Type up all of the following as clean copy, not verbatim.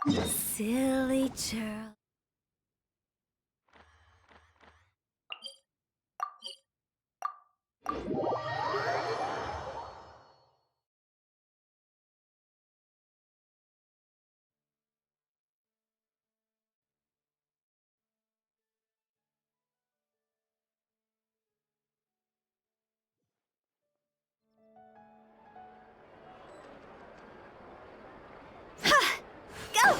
Silly churl. Go!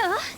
Huh?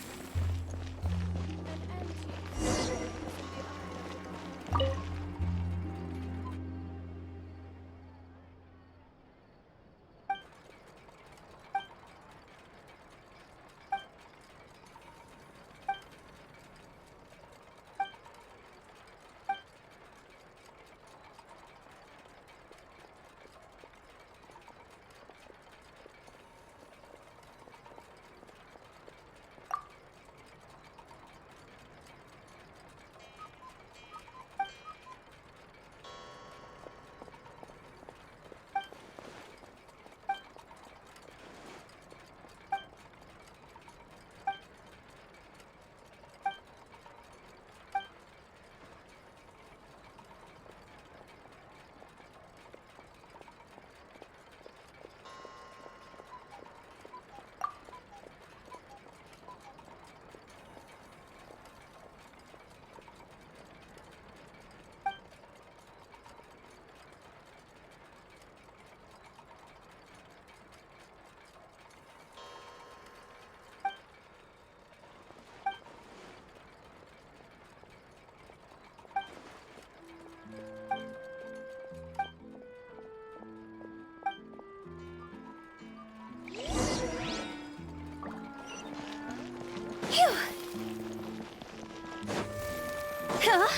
Phew! Huh?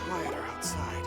Quieter outside.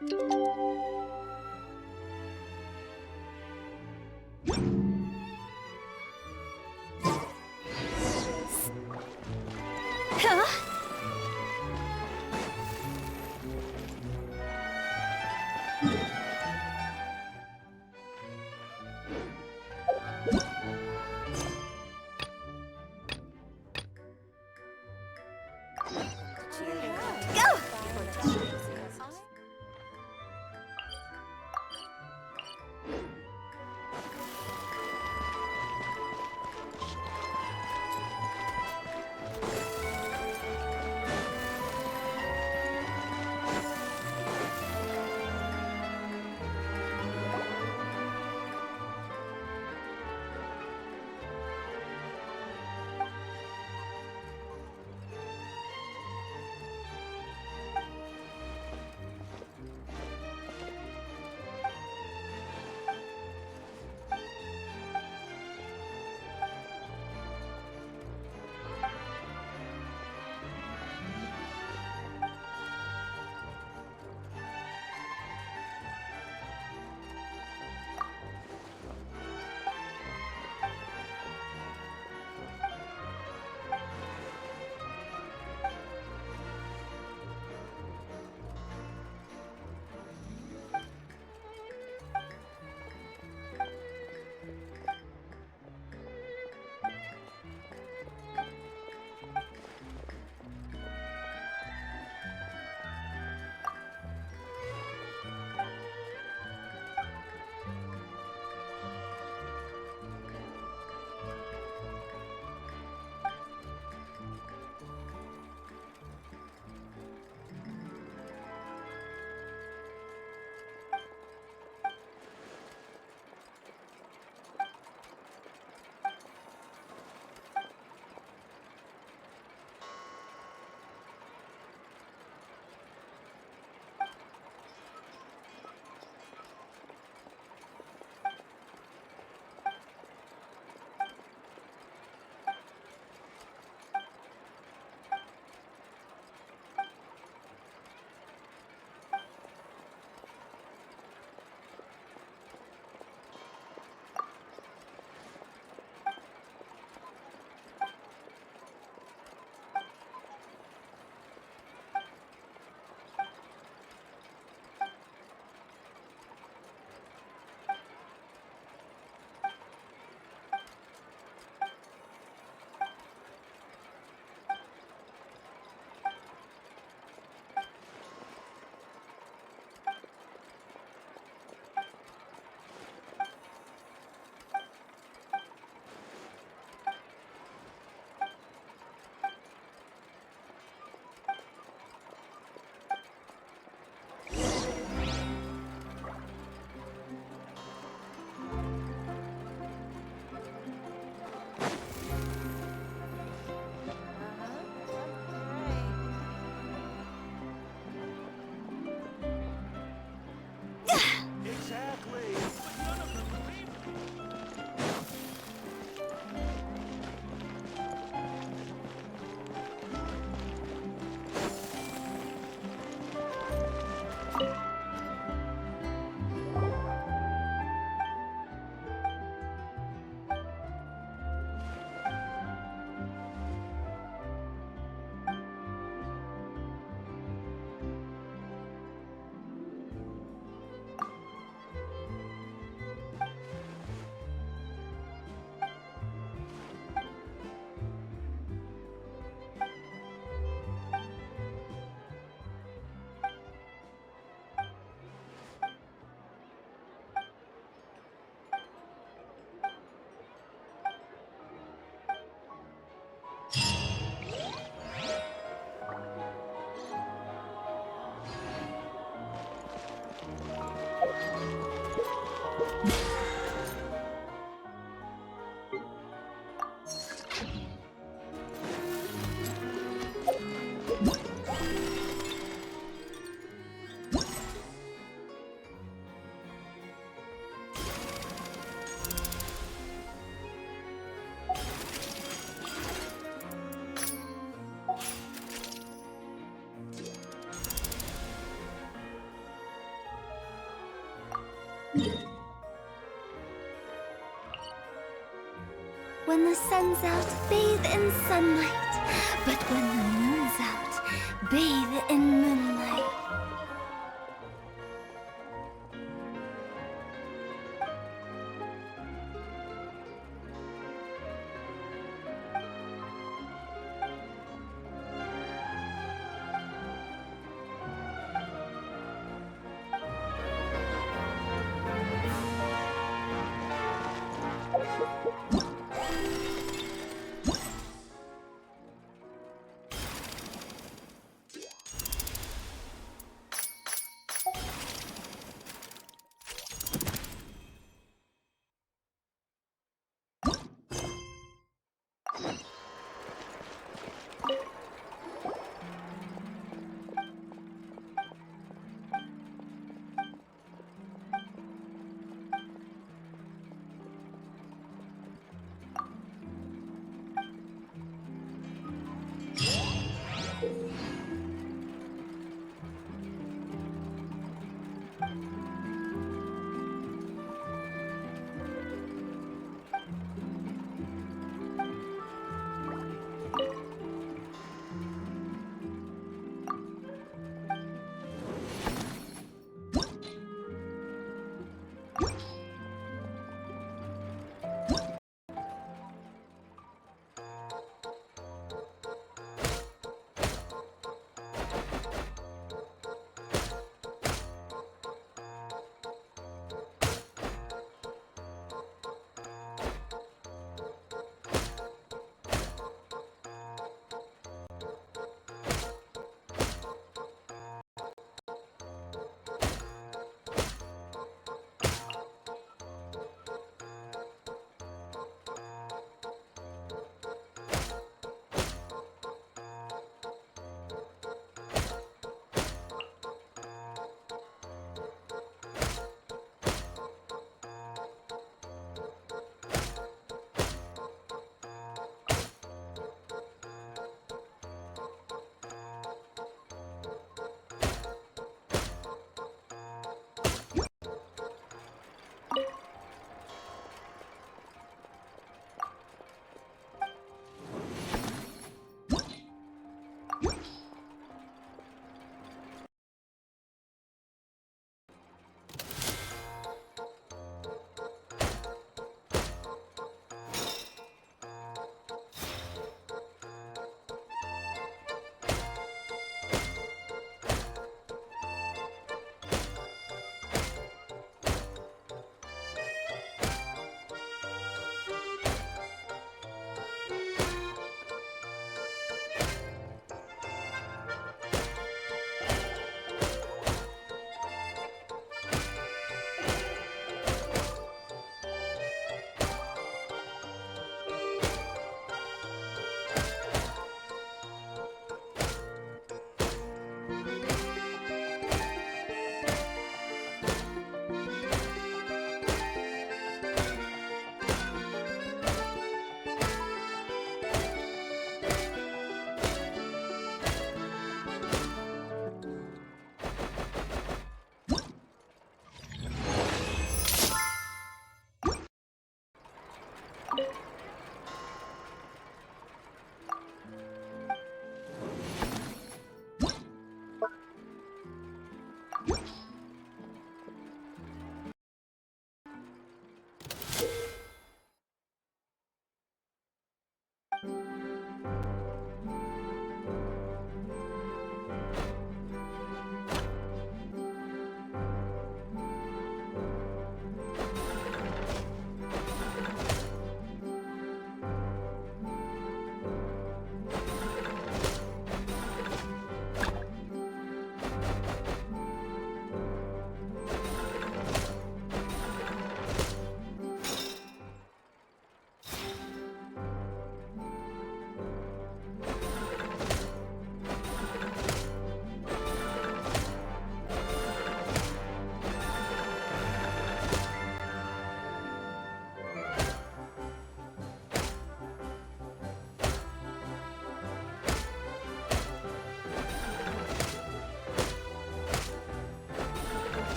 Huh? Go! When the sun's out, bathe in sunlight. But when the moon's out, bathe in moonlight.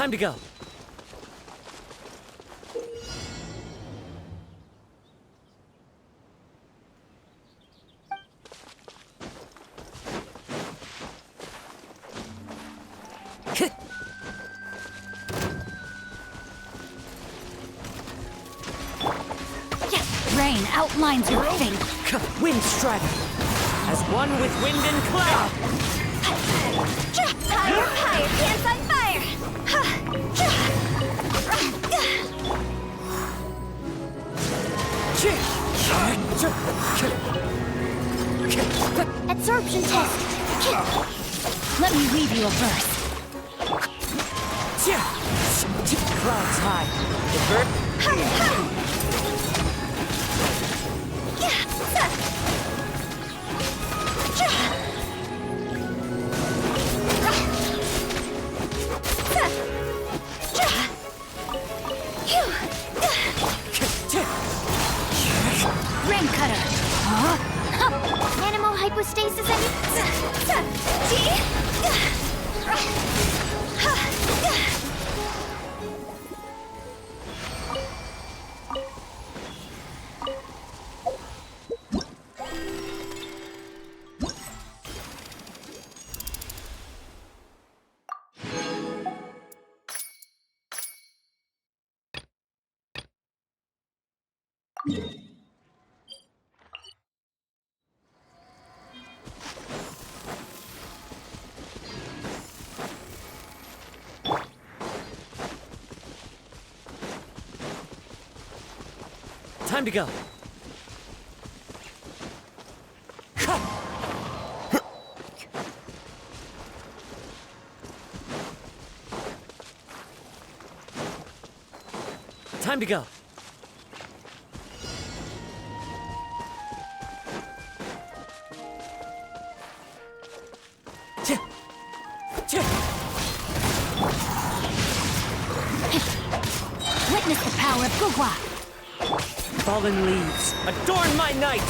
Time to go. Rain outlines your fate. Wind strider. As one with wind and cloud. Higher, higher, dance on fire! Absorption test! Let me weave you a verse. Clouds high. The bird. Rain cutter! Huh? Animal hypostasis Time to go. Time to go. Witness the power of Gugwa! Fallen leaves, adorn my night!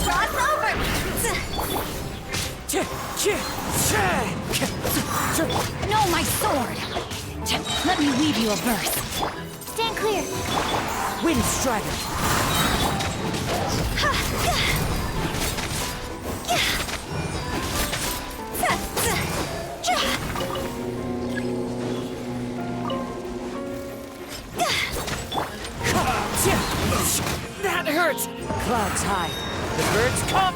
Cross over! No, my sword! Let me weave you a verse. Stand clear! Wind strider! That hurts! Clouds high. The birds come!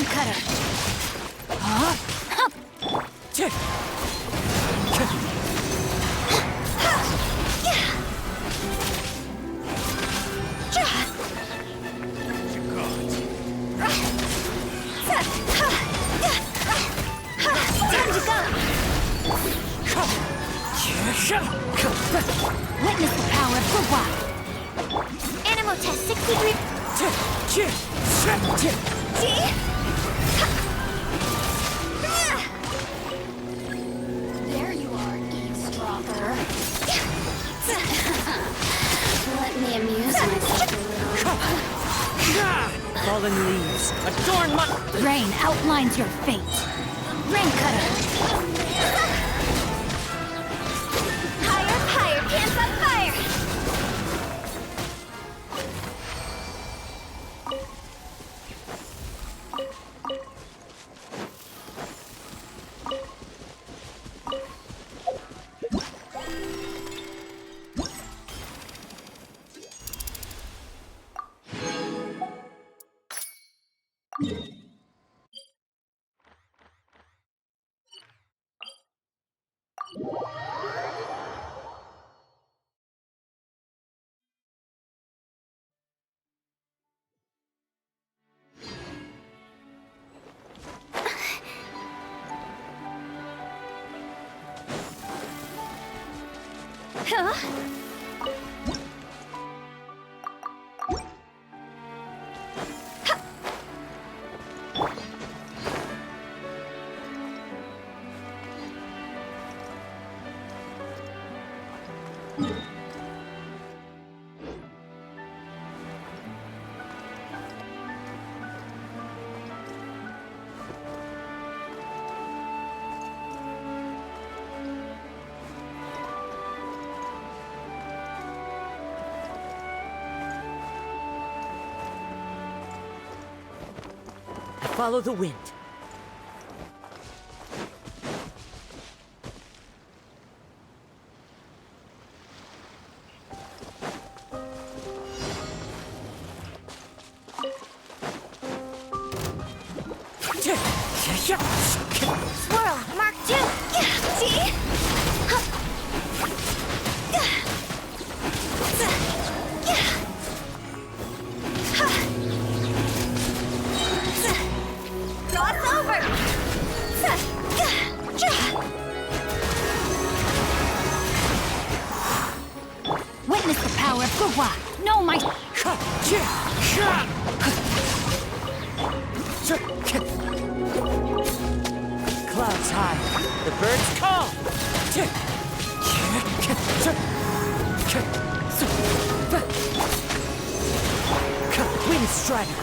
Cutter. Huh? Witness the power of Gugwa. Animal test 63. There you are, eavesdropper. Let me amuse myself a little. Fallen leaves, adorn my... Rain outlines your fate. Rain cutter. Higher, higher, pants on fire. Huh? Follow the wind. Swirl, Mark 2. See? Cross over. Witness the power of Gua. Know my. Clouds high, the birds call. Wind strider.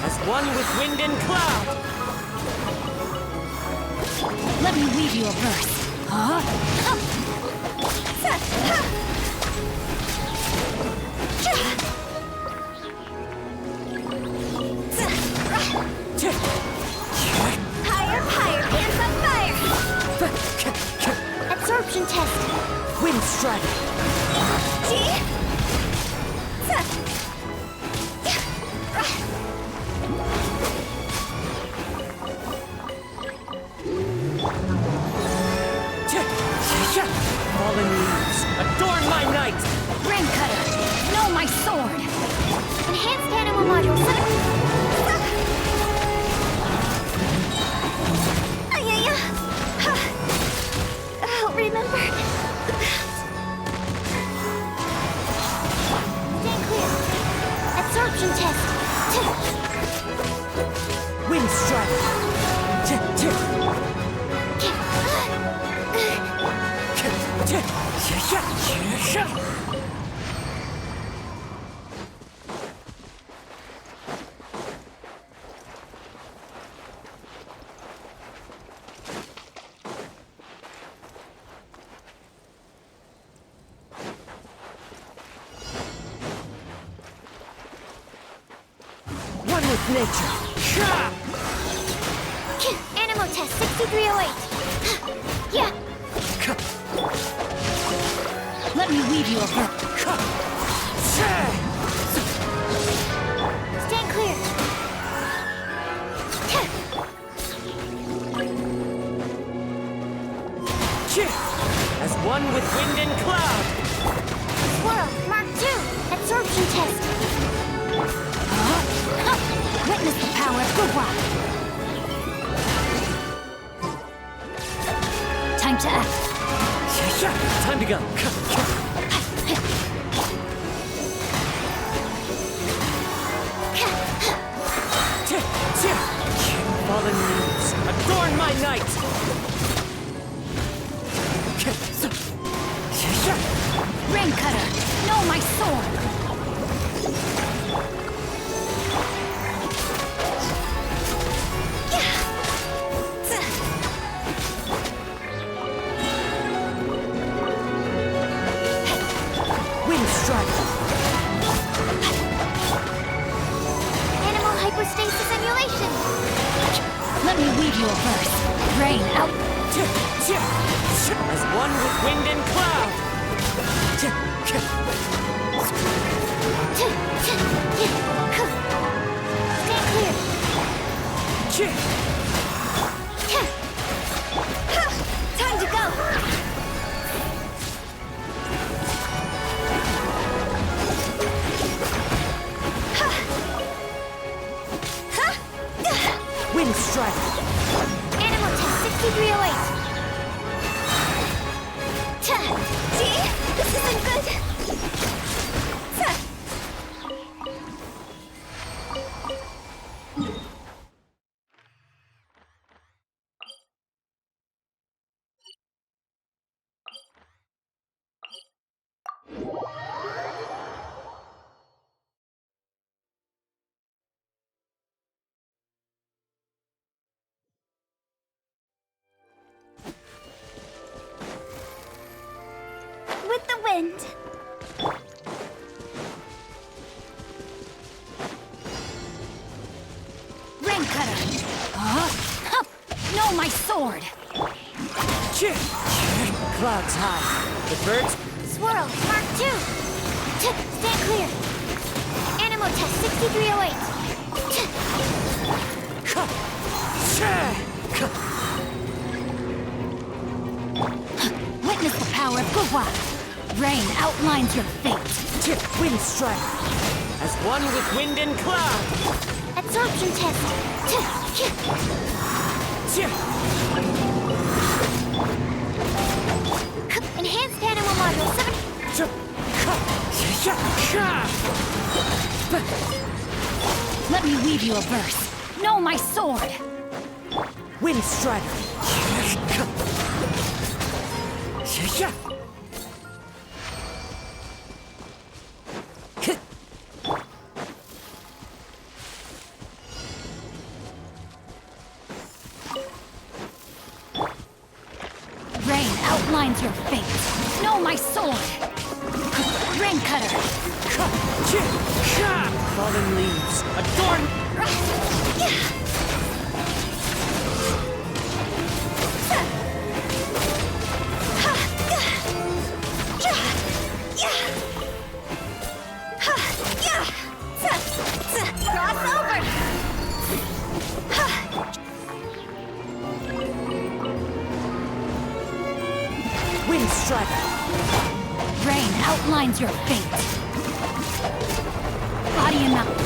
As one with wind and cloud. Let me weave you a verse. Huh? Higher, higher, hands on fire! Absorption test. Wind strider. Fallen leaves, adorn my night! Ring cutter, know my sword! Enhanced animal module I'll remember. Stay clear. Absorption test. Wind strider. One with nature. Animal test 6308. Yeah. Let me weave you a verse. Stand clear. As one with wind and cloud. Swirl, Mark 2. Absorption test. Witness the power of Gua. Time to act. Time to go. Fallen leaves, adorn my night! Ring cutter, know my sword! you a verse. Rain out. As one with wind and cloud. Stay clear. Time to go. Wind strike. Animal test 6308. See? This isn't good. With the wind. Rain cutter. Huh? No, my sword. Clouds high. The birds. Swirl, Mark 2. Stand clear. Animal test 6308. Witness the power of Gua. Rain outlines your fate. Wind strike. As one with wind and cloud. Absorption test. Enhanced animal module 7. Let me weave you a verse. Know my sword. Wind strike. Rain outlines your fate. Know my sword. Rain cutter. Fallen leaves. Adorn. Cross over. Wind strike. Rain outlines your fate. Body and mouth.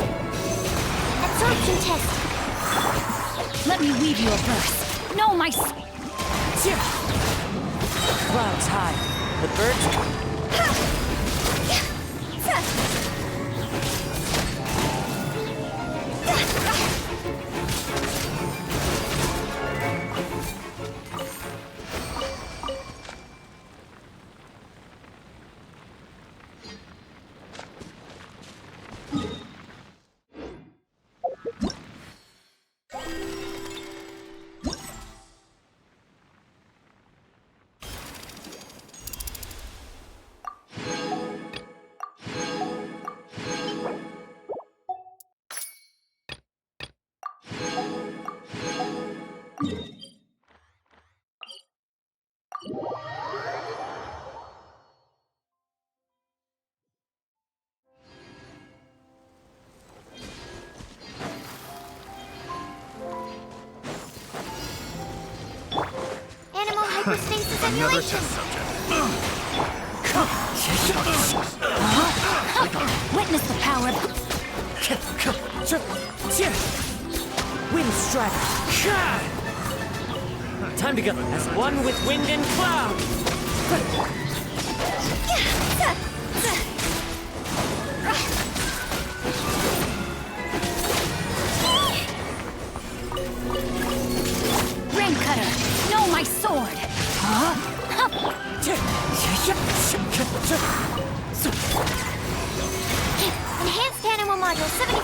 Absorption test. Let me weave you a verse. Know my clouds high. The birds. Animal hypostasis Another emulation. test subject. Witness the power of wind strike. Time to go. As one with wind and cloud. Rain cutter. Know my sword. Enhanced animal module 70.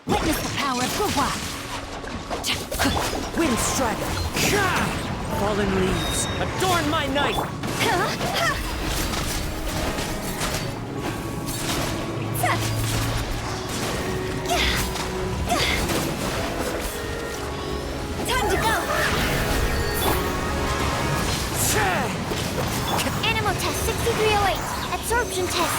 Witness the power of Gua! Wind strider! Fallen leaves, adorn my knife! Time to go! Animal test 6308. Absorption test.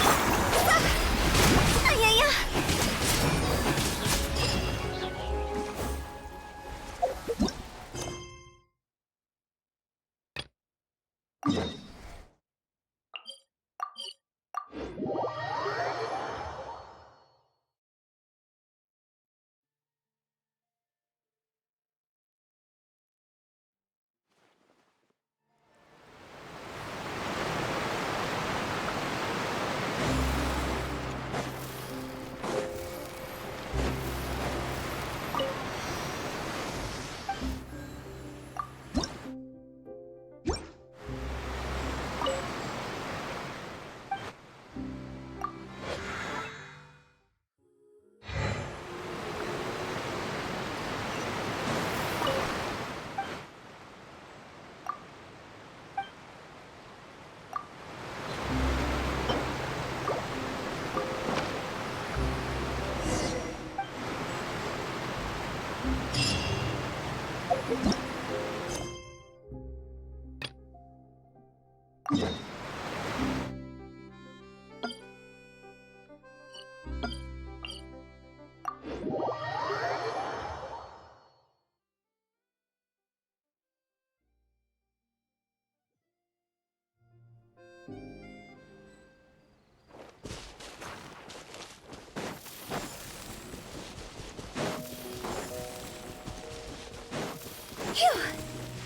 Phew!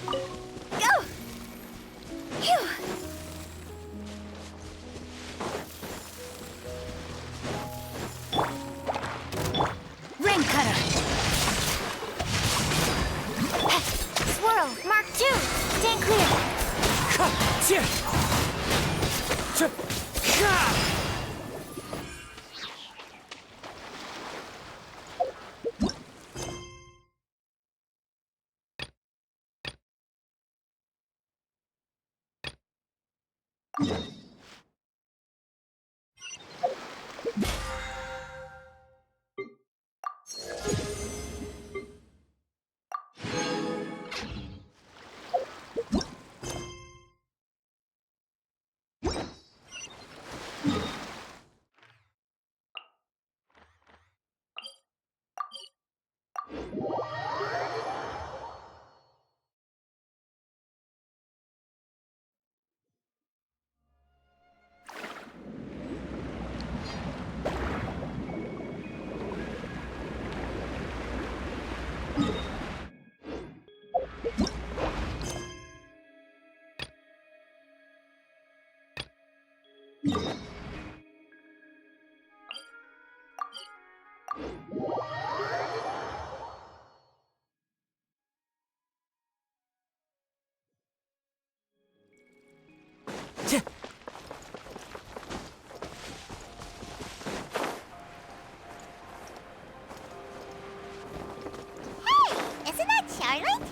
Go! Phew! Rain cutter! Swirl, Mark 2! Stand clear! Isn't that Charlotte?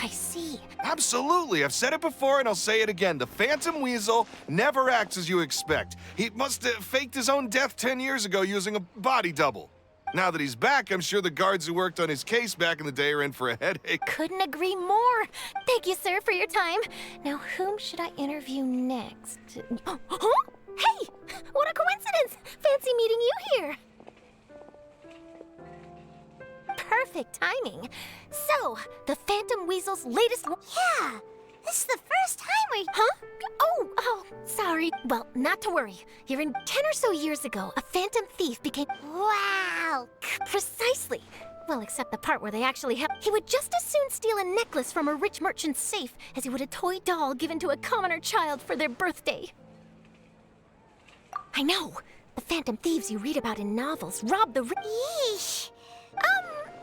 I see. Absolutely. I've said it before and I'll say it again. The Phantom Weasel never acts as you expect. He must have faked his own death 10 years ago using a body double. Now that he's back, I'm sure the guards who worked on his case back in the day are in for a headache. Couldn't agree more. Thank you, sir, for your time. Now, whom should I interview next? Huh? Hey! What a coincidence! Fancy meeting you here. Perfect. Perfect timing. So, the Phantom Weasel's latest... Yeah, this is the first time we... Huh? Oh, sorry. Well, not to worry. You're in 10 or so years ago, a phantom thief became... Wow. Precisely. Well, except the part where they actually have... He would just as soon steal a necklace from a rich merchant's safe as he would a toy doll given to a commoner child for their birthday. I know. The phantom thieves you read about in novels rob the... Yeesh.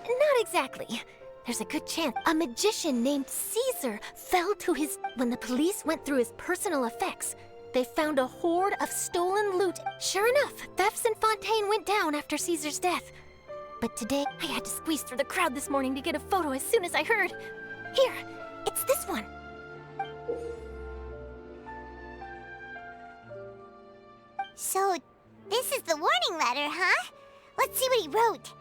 Not exactly. There's a good chance a magician named Caesar fell to his... When the police went through his personal effects, they found a hoard of stolen loot. Sure enough, thefts in Fontaine went down after Caesar's death. But today, I had to squeeze through the crowd this morning to get a photo as soon as I heard. Here, it's this one. So, this is the warning letter, huh? Let's see what he wrote.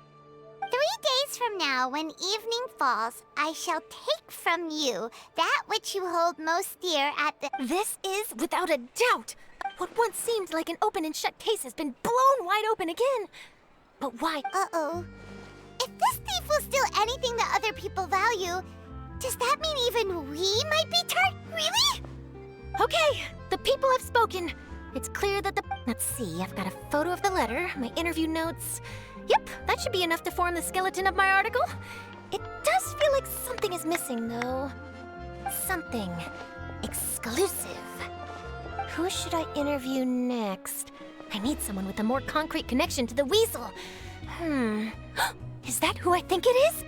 3 days from now, when evening falls, I shall take from you that which you hold most dear at the... This is, without a doubt, what once seemed like an open and shut case has been blown wide open again. But why? Uh-oh. If this thief will steal anything that other people value, does that mean even we might be Really? Okay, the people have spoken. It's clear that the... Let's see, I've got a photo of the letter, my interview notes. Yep, that should be enough to form the skeleton of my article. It does feel like something is missing, though. Something exclusive. Who should I interview next? I need someone with a more concrete connection to the weasel. Is that who I think it is?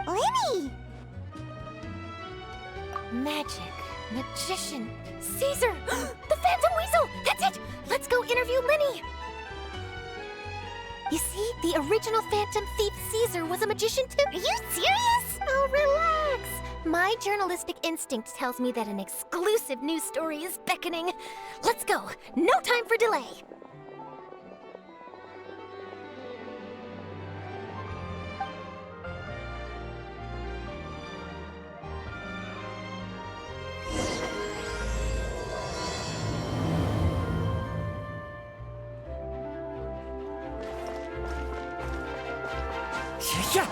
Lenny! Magic, magician, Caesar! The Phantom Weasel! That's it! Let's go interview Lenny! You see, the original Phantom Thief Caesar was a magician too. Are you serious? Oh, relax! My journalistic instinct tells me that an exclusive news story is beckoning. Let's go! No time for delay! Yeah.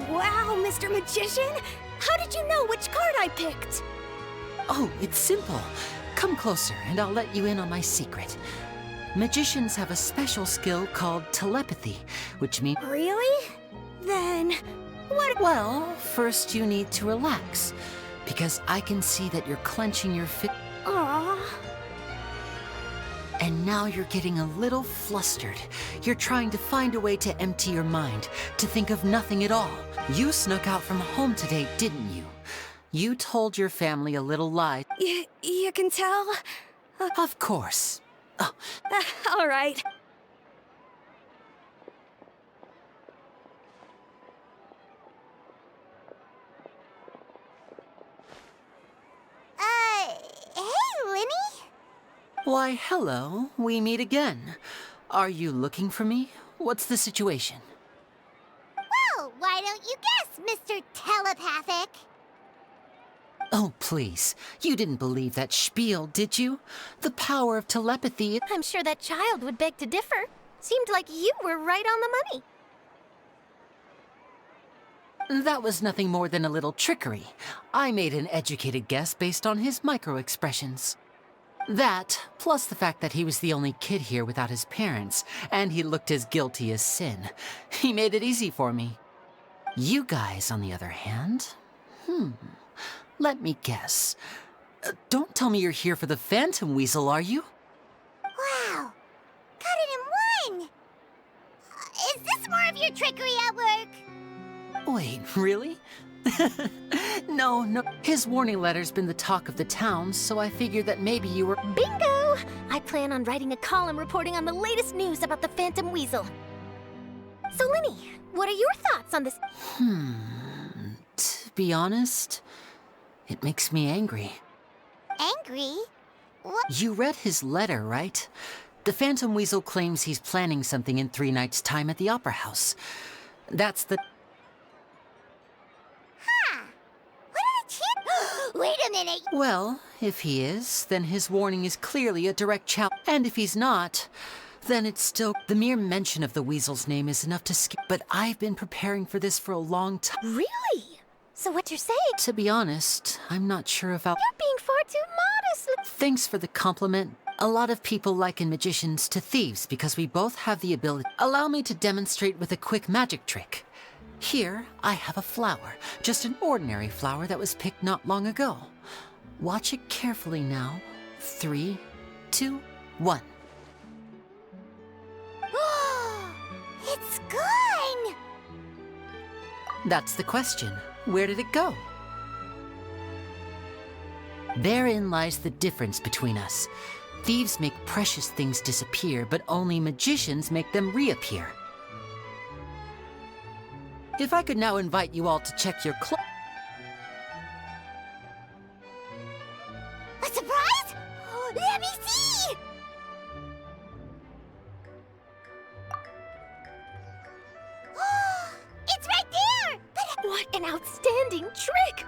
Wow, Mr. Magician! How did you know which card I picked? Oh, it's simple. Come closer and I'll let you in on my secret. Magicians have a special skill called telepathy, which means... Really? Then, what... Well, first you need to relax, because I can see that you're clenching your fist. Aww. And now you're getting a little flustered. You're trying to find a way to empty your mind, to think of nothing at all. You snuck out from home today, didn't you? You told your family a little lie. You can tell? Of course. Oh, All right. Hey, Lenny? why, hello. We meet again. Are you looking for me? What's the situation? Well, why don't you guess, Mr. Telepathic? Oh, please. You didn't believe that spiel, did you? The power of telepathy... I'm sure that child would beg to differ. Seemed like you were right on the money. That was nothing more than a little trickery. I made an educated guess based on his micro-expressions. That, plus the fact that he was the only kid here without his parents, and he looked as guilty as sin. He made it easy for me. You guys, on the other hand... Let me guess. Don't tell me you're here for the Phantom Weasel, are you? Wow, got it in one! Is this more of your trickery at work? Wait, really? No. His warning letter's been the talk of the town, so I figured that maybe you were... Bingo! I plan on writing a column reporting on the latest news about the Phantom Weasel. So, Lenny, what are your thoughts on this? To be honest, it makes me angry. Angry? What? You read his letter, right? The Phantom Weasel claims he's planning something in 3 nights' time at the Opera House. That's the... What are the chances? Wait a minute. Well, if he is, then his warning is clearly a direct challenge. And if he's not, then it's still... The mere mention of the weasel's name is enough to skip. But I've been preparing for this for a long time. Really? So what you're saying? To be honest, I'm not sure if I'll... You're being far too modest. Thanks for the compliment. A lot of people liken magicians to thieves because we both have the ability. Allow me to demonstrate with a quick magic trick. Here, I have a flower. Just an ordinary flower that was picked not long ago. Watch it carefully now. 3, 2, 1. It's gone! That's the question. Where did it go? Therein lies the difference between us. Thieves make precious things disappear, but only magicians make them reappear. If I could now invite you all to check your clothes. A surprise? Let me see! It's right there! What an outstanding trick!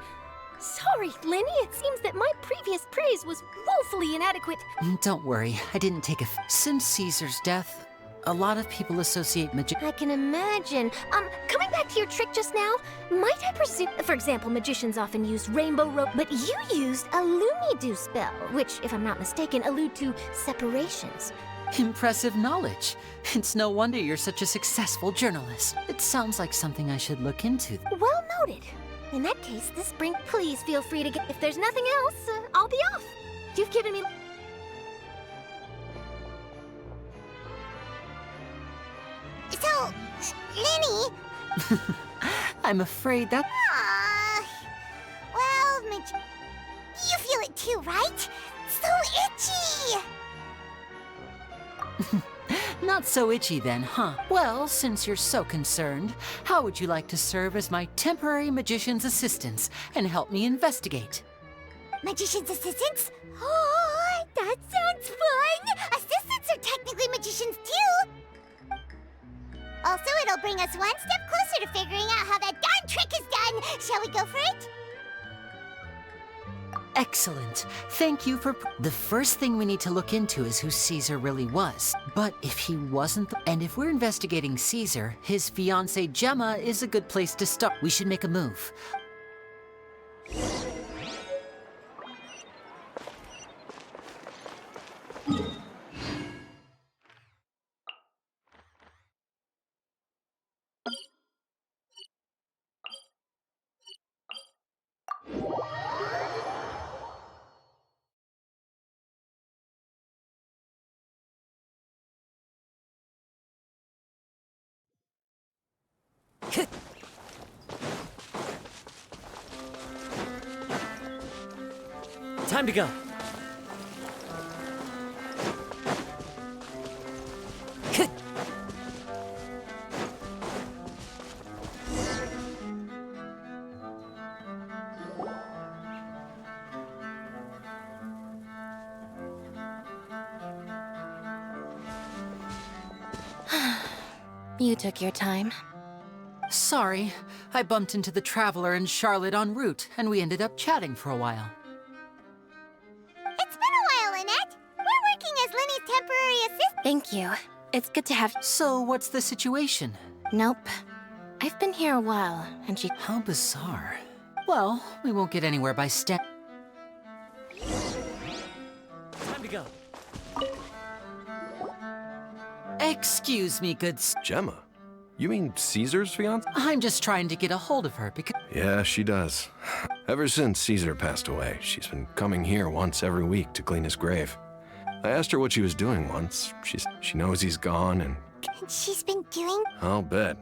Sorry, Lenny, it seems that my previous praise was woefully inadequate. Don't worry, I didn't take a... Since Caesar's death, a lot of people associate I can imagine. Coming back to your trick just now, might I presume... For example, magicians often use rainbow rope, but you used a Looney-Doo spell, which, if I'm not mistaken, allude to separations. Impressive knowledge. It's no wonder you're such a successful journalist. It sounds like something I should look into. Well noted. In that case, this spring, please feel free to get... If there's nothing else, I'll be off. You've given me... So, Lenny... I'm afraid that... Well, you feel it too, right? So itchy! Not so itchy then, huh? Well, since you're so concerned, how would you like to serve as my temporary magician's assistants and help me investigate? Magician's assistants? Oh, that sounds fun! Assistants are technically magicians too! Also, it'll bring us one step closer to figuring out how that darn trick is done! Shall we go for it? Excellent. Thank you for... The first thing we need to look into is who Caesar really was. But if he wasn't... And if we're investigating Caesar, his fiancée Gemma is a good place to start. We should make a move. Time to go. You took your time. Sorry, I bumped into the Traveler and Charlotte en route, and we ended up chatting for a while. It's been a while, Annette. We're working as Lenny's temporary assistant. Thank you. It's good to have... So, what's the situation? Nope. I've been here a while, and she... How bizarre. Well, we won't get anywhere by Time to go. Excuse me, Gemma? You mean Caesar's fiancée? I'm just trying to get a hold of her because... Yeah, she does. Ever since Caesar passed away, she's been coming here once every week to clean his grave. I asked her what she was doing once. She knows he's gone and... And she's been doing... I'll bet.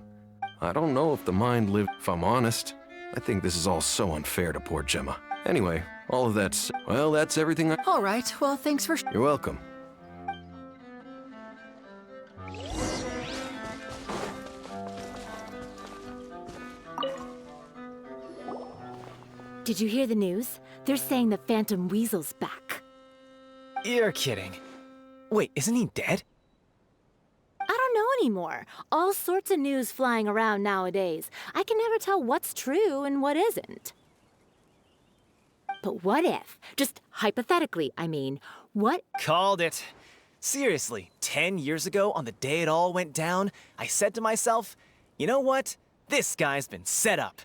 I don't know if the mind lived... If I'm honest, I think this is all so unfair to poor Gemma. Anyway, all of that's... Well, that's everything I... All right, well, thanks for... You're welcome. Did you hear the news? They're saying the Phantom Weasel's back. You're kidding. Wait, isn't he dead? I don't know anymore. All sorts of news flying around nowadays. I can never tell what's true and what isn't. But But what if, just hypothetically, I mean, what? Called it. Seriously, 10 years ago, on the day it all went down, I said to myself, you know what? This guy's been set up.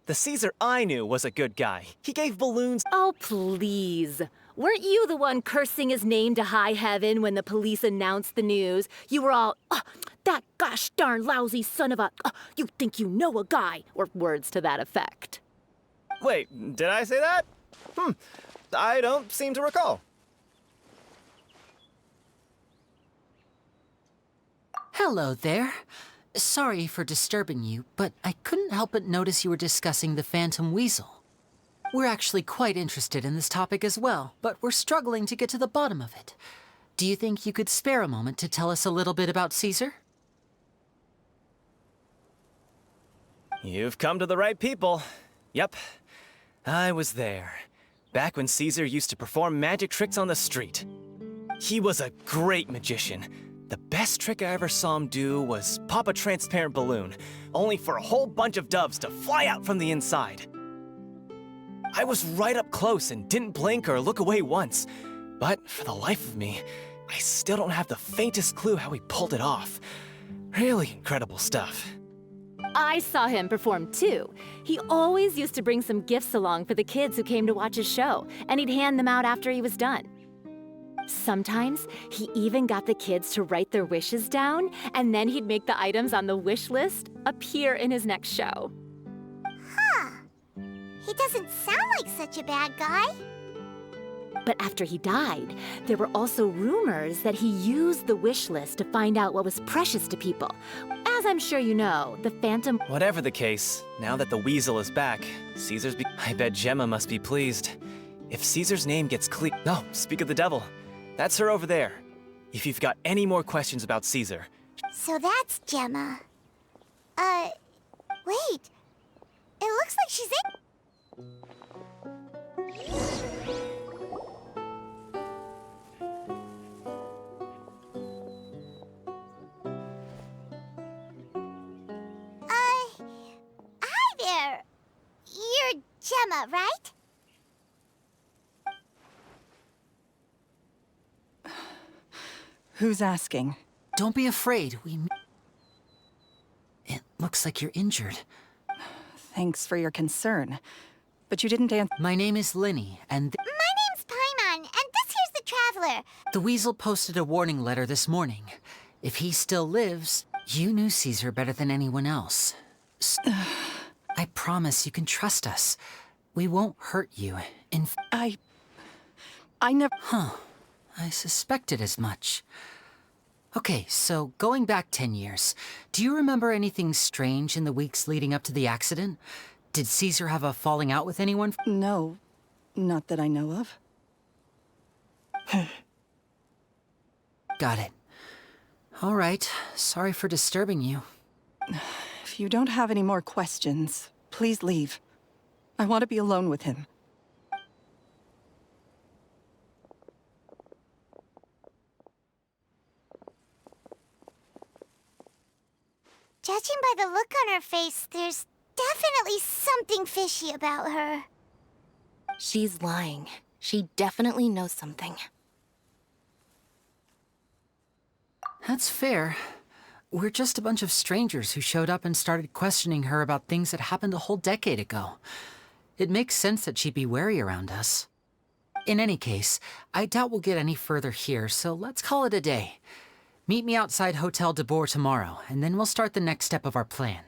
The Caesar I knew was a good guy. He gave balloons. Oh, please. Weren't you the one cursing his name to high heaven when the police announced the news? You were all, "Oh, that gosh darn lousy son of a, you think you know a guy," or words to that effect. Wait, did I say that? I don't seem to recall. Hello there. Sorry for disturbing you, but I couldn't help but notice you were discussing the Phantom Weasel. We're actually quite interested in this topic as well, but we're struggling to get to the bottom of it. Do you think you could spare a moment to tell us a little bit about Caesar? You've come to the right people. Yep, I was there. Back when Caesar used to perform magic tricks on the street. He was a great magician. The best trick I ever saw him do was pop a transparent balloon, only for a whole bunch of doves to fly out from the inside. I was right up close and didn't blink or look away once, but for the life of me, I still don't have the faintest clue how he pulled it off. Really incredible stuff. I saw him perform too. He always used to bring some gifts along for the kids who came to watch his show, and he'd hand them out after he was done. Sometimes, he even got the kids to write their wishes down, and then he'd make the items on the wish list appear in his next show. Huh. He doesn't sound like such a bad guy. But after he died, there were also rumors that he used the wish list to find out what was precious to people. As I'm sure you know, the Phantom... Whatever the case, now that the Weasel is back, I bet Gemma must be pleased. If Caesar's name gets clear... No, speak of the devil. That's her over there. If you've got any more questions about Caesar... So that's Gemma. Wait. It looks like she's in... Hi there. You're Gemma, right? Who's asking? Don't be afraid, It looks like you're injured. Thanks for your concern. But you didn't answer. My name is Linny, and My name's Paimon, and this here's the Traveler. the Weasel posted a warning letter this morning. If he still lives, you knew Caesar better than anyone else. I promise you can trust us. We won't hurt you. I never... Huh. I suspected as much. Okay, so going back 10 years, do you remember anything strange in the weeks leading up to the accident? Did Caesar have a falling out with anyone? No, not that I know of. Got it. All right, sorry for disturbing you. If you don't have any more questions, please leave. I want to be alone with him. Judging by the look on her face, there's definitely something fishy about her. She's lying. She definitely knows something. That's fair. We're just a bunch of strangers who showed up and started questioning her about things that happened a whole decade ago. It makes sense that she'd be wary around us. In any case, I doubt we'll get any further here, so let's call it a day. Meet me outside Hotel de Boer tomorrow, and then we'll start the next step of our plan.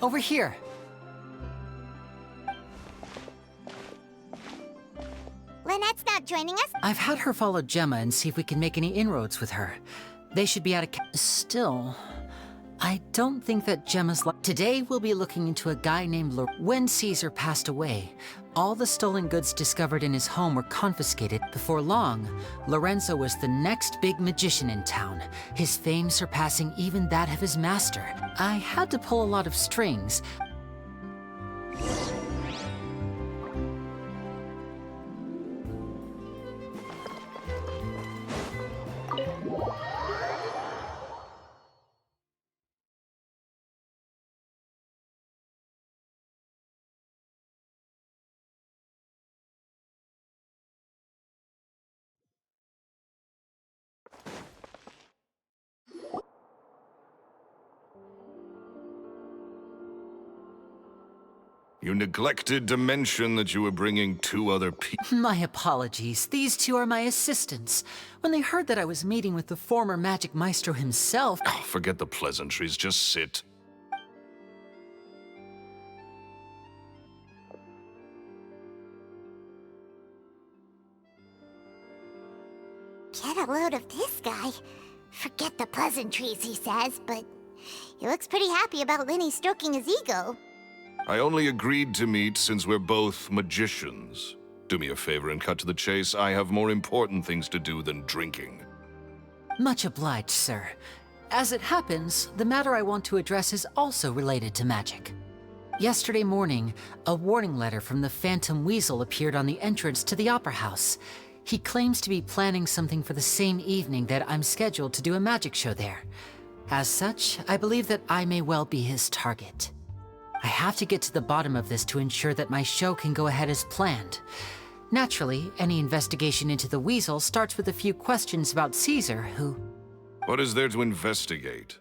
over here. Lynette's not joining us? I've had her follow Gemma and see if we can make any inroads with her. They should be out of Still, I don't think that Gemma's Today we'll be looking into a guy named When Caesar passed away, all the stolen goods discovered in his home were confiscated. Before long, Lorenzo was the next big magician in town, his fame surpassing even that of his master. I had to pull a lot of strings. You neglected to mention that you were bringing 2 other people. My apologies. These 2 are my assistants. When they heard that I was meeting with the former magic maestro himself... Oh, forget the pleasantries. Just sit. Get a load of this guy. Forget the pleasantries, he says, but he looks pretty happy about Linny stroking his ego. I only agreed to meet since we're both magicians. Do me a favor and cut to the chase. I have more important things to do than drinking. Much obliged, sir. As it happens, the matter I want to address is also related to magic. Yesterday morning, a warning letter from the Phantom Weasel appeared on the entrance to the Opera House. He claims to be planning something for the same evening that I'm scheduled to do a magic show there. As such, I believe that I may well be his target. I have to get to the bottom of this to ensure that my show can go ahead as planned. Naturally, any investigation into the Weasel starts with a few questions about Caesar, who... What is there to investigate?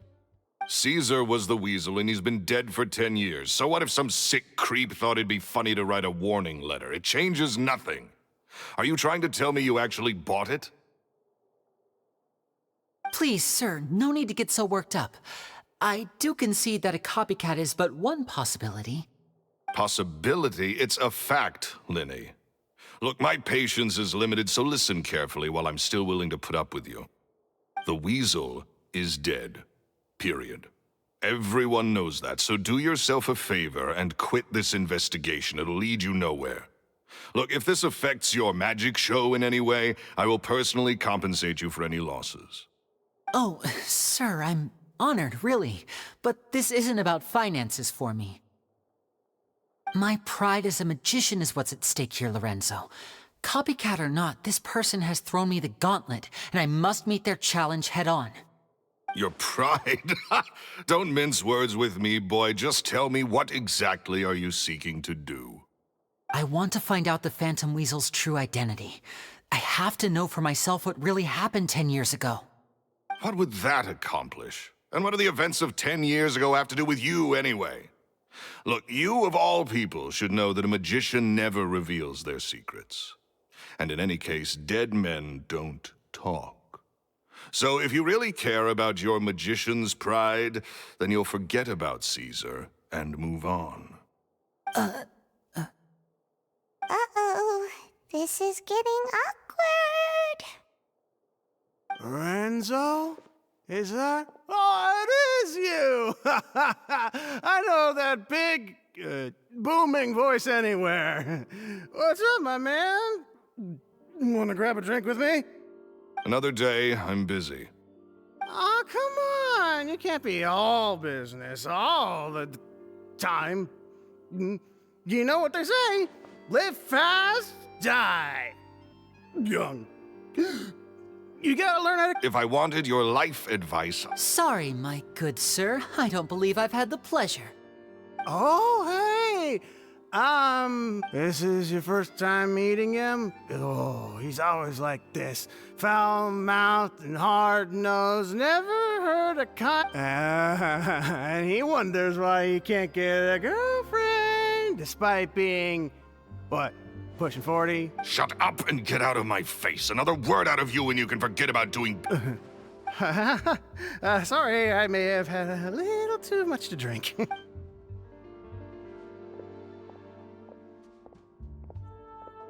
Caesar was the Weasel and he's been dead for 10 years. So what if some sick creep thought it'd be funny to write a warning letter? It changes nothing. Are you trying to tell me you actually bought it? Please, sir, no need to get so worked up. I do concede that a copycat is but one possibility. Possibility? It's a fact, Linny. Look, my patience is limited, so listen carefully while I'm still willing to put up with you. The Weasel is dead. Period. Everyone knows that, so do yourself a favor and quit this investigation. It'll lead you nowhere. Look, if this affects your magic show in any way, I will personally compensate you for any losses. Oh, sir, I'm honored, really. But this isn't about finances for me. My pride as a magician is what's at stake here, Lorenzo. Copycat or not, this person has thrown me the gauntlet, and I must meet their challenge head-on. Your pride? Don't mince words with me, boy. Just tell me, what exactly are you seeking to do? I want to find out the Phantom Weasel's true identity. I have to know for myself what really happened 10 years ago. What would that accomplish? And what do the events of 10 years ago have to do with you, anyway? Look, you of all people should know that a magician never reveals their secrets. And in any case, dead men don't talk. So if you really care about your magician's pride, then you'll forget about Caesar and move on. Uh-oh. This is getting awkward. Lorenzo? Is that? Oh, it is you! I know that big, booming voice anywhere. What's up, my man? Want to grab a drink with me? Another day, I'm busy. Oh, come on. You can't be all business all the time. You know what they say? Live fast, die young. You gotta learn how to... If I wanted your life advice... Sorry, my good sir. I don't believe I've had the pleasure. Oh, hey! This is your first time meeting him? Oh, he's always like this. Foul-mouthed and hard-nosed, never heard a and he wonders why he can't get a girlfriend, despite being, what, pushing 40? Shut up and get out of my face. Another word out of you and you can forget about doing... Sorry, I may have had a little too much to drink.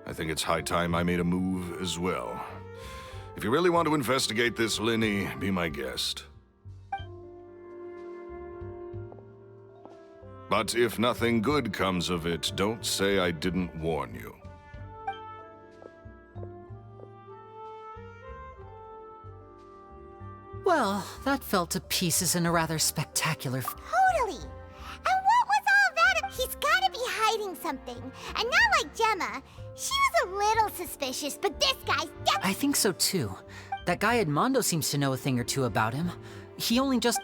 I think it's high time I made a move as well. If you really want to investigate this, Linny, be my guest. But if nothing good comes of it, don't say I didn't warn you. Well, that fell to pieces in a rather spectacular Totally. And what was all that? He's gotta be hiding something. And not like Gemma. She was a little suspicious, but this guy's I think so too. That guy Edmondo seems to know a thing or two about him. He only just...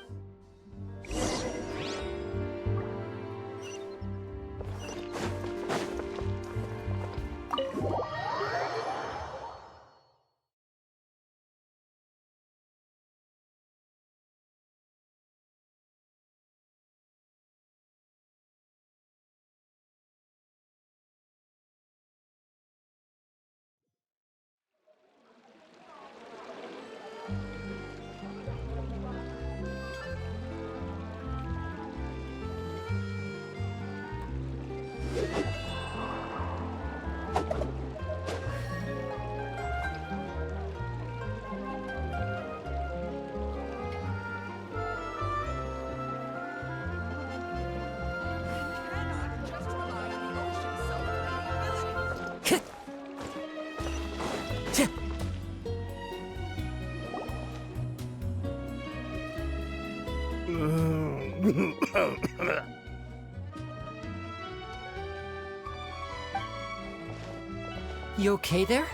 You okay there?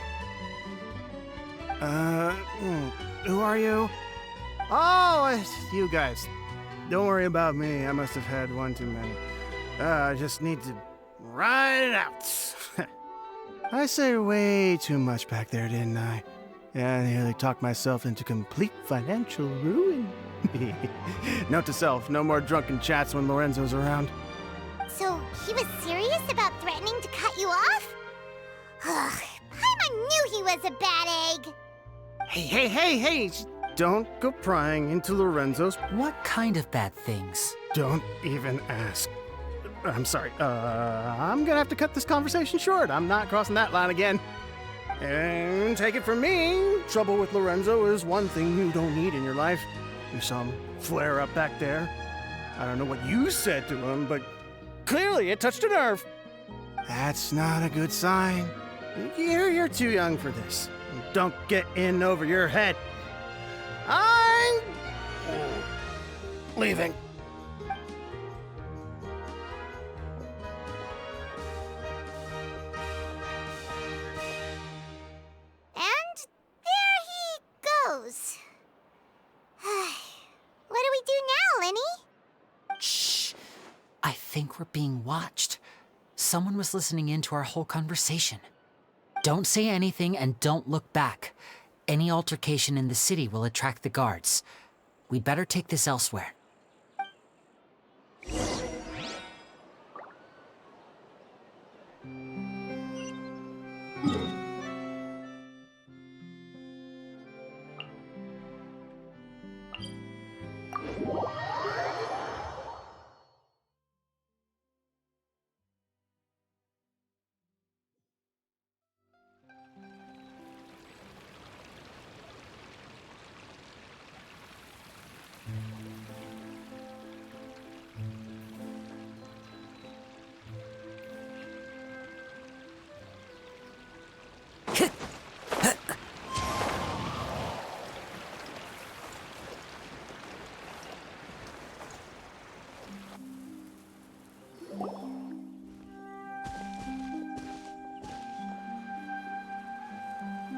Who are you? Oh, it's you guys. Don't worry about me. I must have had one too many. I just need to ride it out. I said way too much back there, didn't I? Yeah, I nearly talked myself into complete financial ruin. Note to self, no more drunken chats when Lorenzo's around. So he was serious about threatening to cut you off? Ugh, Paimon knew he was a bad egg. Hey! Don't go prying into Lorenzo's. What kind of bad things? Don't even ask. I'm sorry. I'm gonna have to cut this conversation short. I'm not crossing that line again. And take it from me, trouble with Lorenzo is one thing you don't need in your life. You saw him flare up back there. I don't know what you said to him, but clearly it touched a nerve. That's not a good sign. You're too young for this. Don't get in over your head. I'm leaving. And there he goes. What do we do now, Linny? Shh! I think we're being watched. Someone was listening in to our whole conversation. Don't say anything and don't look back. Any altercation in the city will attract the guards. We'd better take this elsewhere.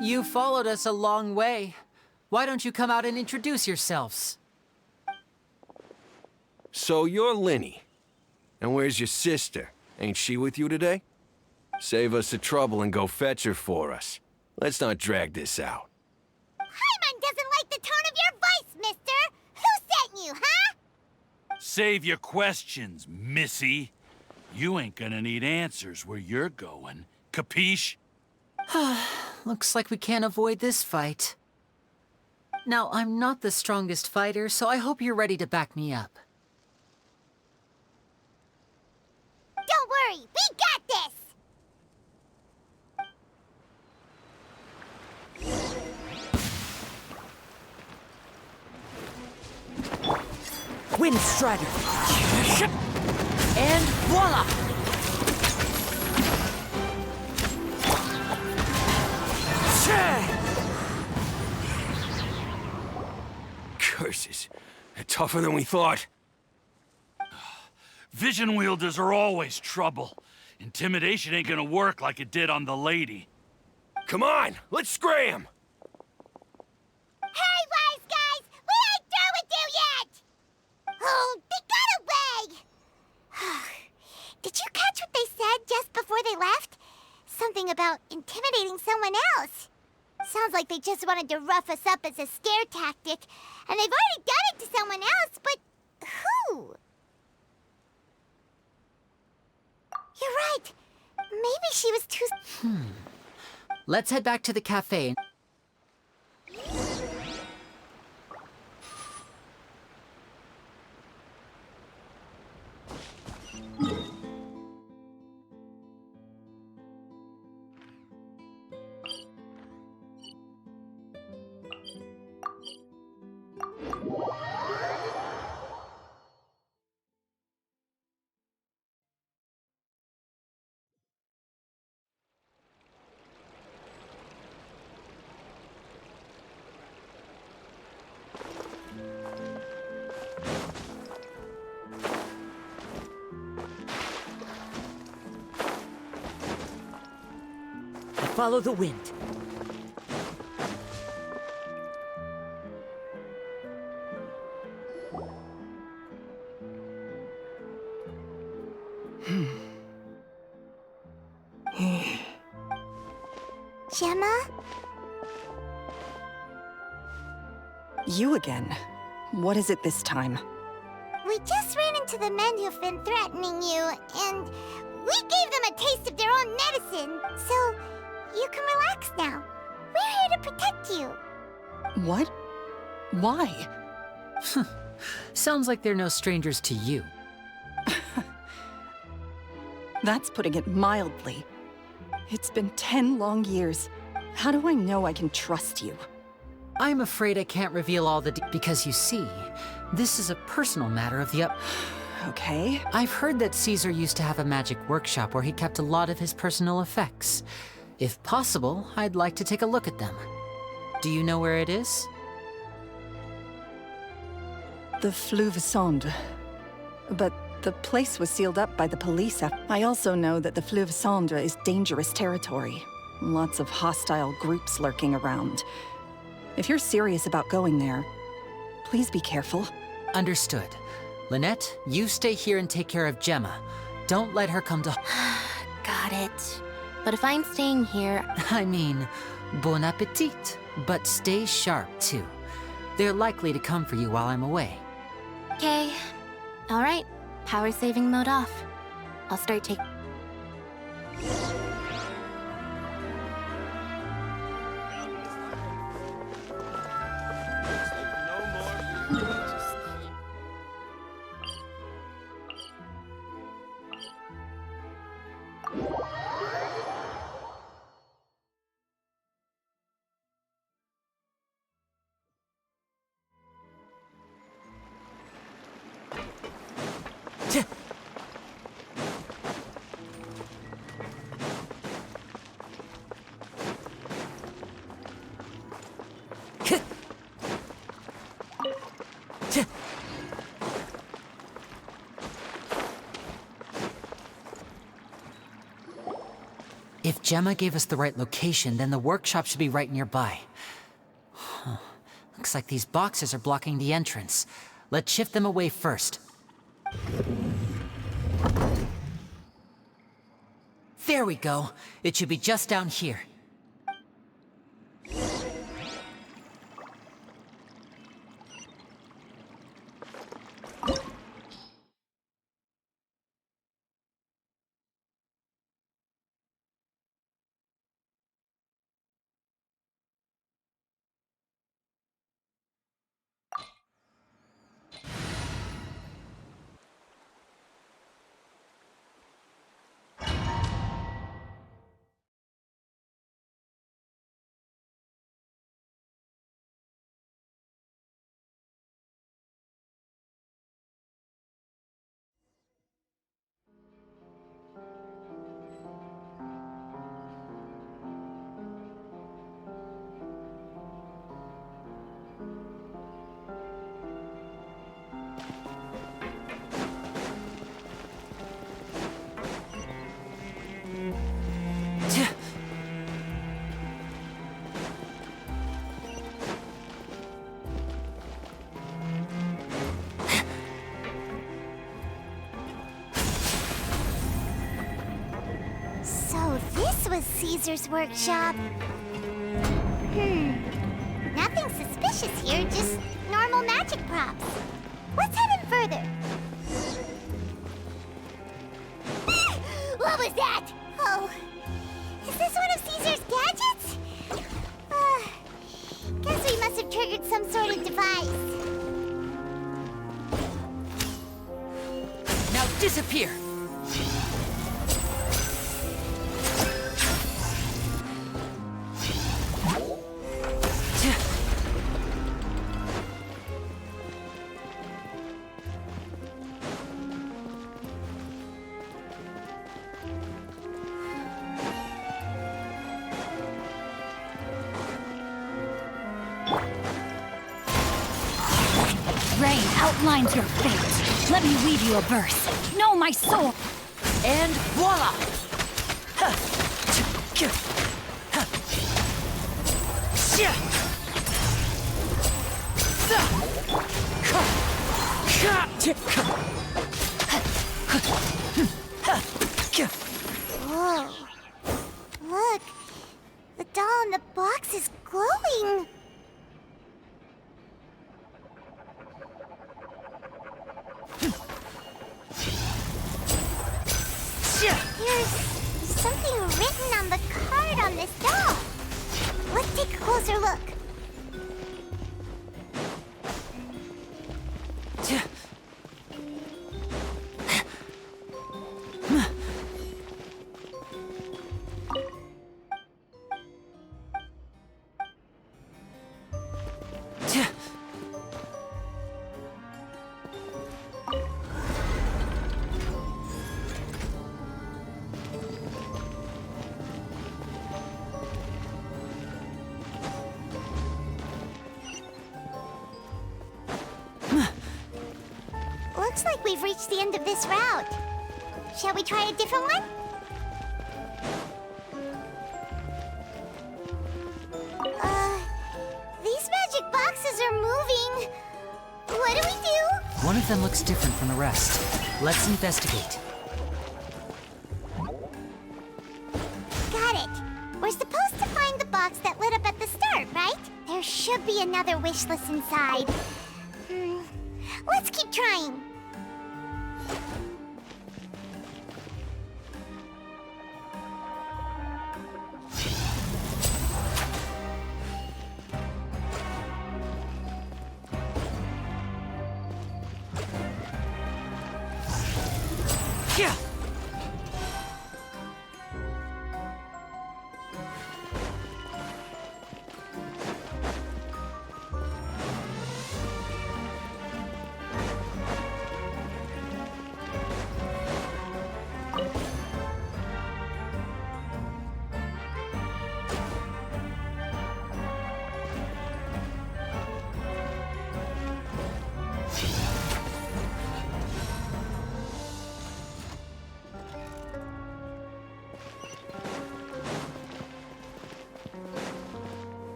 You followed us a long way. Why don't you come out and introduce yourselves? So you're Linny. And where's your sister? Ain't she with you today? Save us the trouble and go fetch her for us. Let's not drag this out. Paimon doesn't like the tone of your voice, mister! Who sent you, huh? Save your questions, missy. You ain't gonna need answers where you're going. Capiche? Looks like we can't avoid this fight. Now, I'm not the strongest fighter, so I hope you're ready to back me up. Don't worry, we got this! Wind Strider. And voila! Curses. They're tougher than we thought. Vision wielders are always trouble. Intimidation ain't gonna work like it did on the lady. Come on, let's scram! Hey, wise guys! We ain't through with you yet! Oh, they got away! Did you catch what they said just before they left? Something about intimidating someone else. Sounds like they just wanted to rough us up as a scare tactic, and they've already done it to someone else, but who? You're right. Maybe she was too... Let's head back to the cafe. Follow the wind. Gemma? You again. What is it this time? We just ran into the men who've been threatening you, and we gave them a taste of their own medicine, so you can relax now. We're here to protect you. What? Why? Sounds like they're no strangers to you. That's putting it mildly. It's been 10 long years. How do I know I can trust you? I'm afraid I can't reveal all the because you see, this is a personal matter of the Okay. I've heard that Caesar used to have a magic workshop where he kept a lot of his personal effects. If possible, I'd like to take a look at them. Do you know where it is? The Fleuve Sonde. But the place was sealed up by the police. I also know that the Fleuve Sonde is dangerous territory. Lots of hostile groups lurking around. If you're serious about going there, please be careful. Understood. Lynette, you stay here and take care of Gemma. Don't let her come to... Got it. But if I'm staying here... I mean, bon appetit. But stay sharp, too. They're likely to come for you while I'm away. Okay. Alright. Power saving mode off. I'll start taking... If Gemma gave us the right location, then the workshop should be right nearby. Huh. Looks like these boxes are blocking the entrance. Let's shift them away first. There we go. It should be just down here. Caesar's workshop. Nothing suspicious here, just normal magic props. Let's head in further. What was that? Oh, is this one of Caesar's gadgets? Guess we must have triggered some sort of device. Now disappear! Rain outlines your fate. Let me weave you a verse. Know my soul. And voila! Whoa. Look, the doll in the box is glowing. There's something written on the card on this doll. Let's take a closer look. Looks like we've reached the end of this route. Shall we try a different one? These magic boxes are moving. What do we do? One of them looks different from the rest. Let's investigate. Got it. We're supposed to find the box that lit up at the start, right? There should be another wish list inside. Let's keep trying. Yeah.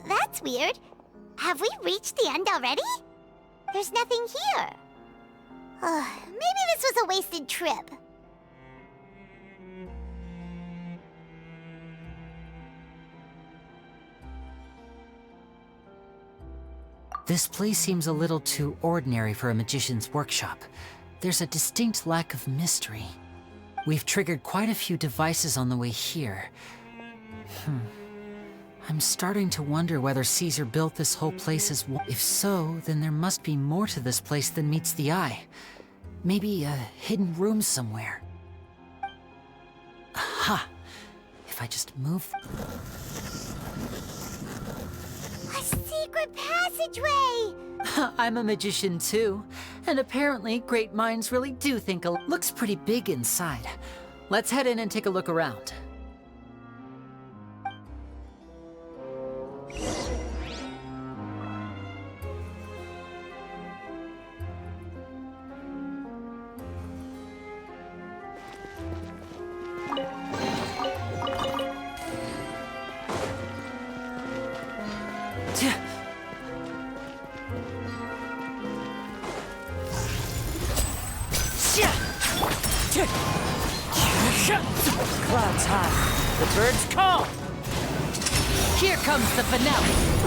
That's weird. Have we reached the end already? There's nothing here. Maybe this was a wasted trip. This place seems a little too ordinary for a magician's workshop. There's a distinct lack of mystery. We've triggered quite a few devices on the way here. I'm starting to wonder whether Caesar built this whole place as one. If so, then there must be more to this place than meets the eye. Maybe a hidden room somewhere. Aha! If I just move... A secret passageway! I'm a magician too, and apparently great minds really do think looks pretty big inside. Let's head in and take a look around. Clouds high, the birds call. Here comes the finale.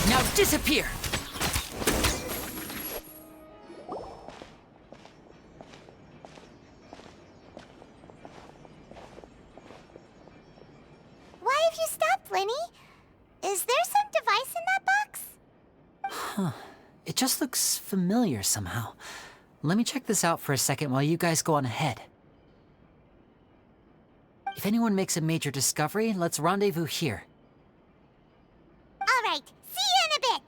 Now disappear! Why have you stopped, Lenny? Is there some device in that box? Huh. It just looks familiar somehow. Let me check this out for a second while you guys go on ahead. If anyone makes a major discovery, let's rendezvous here. All right, see you in a bit.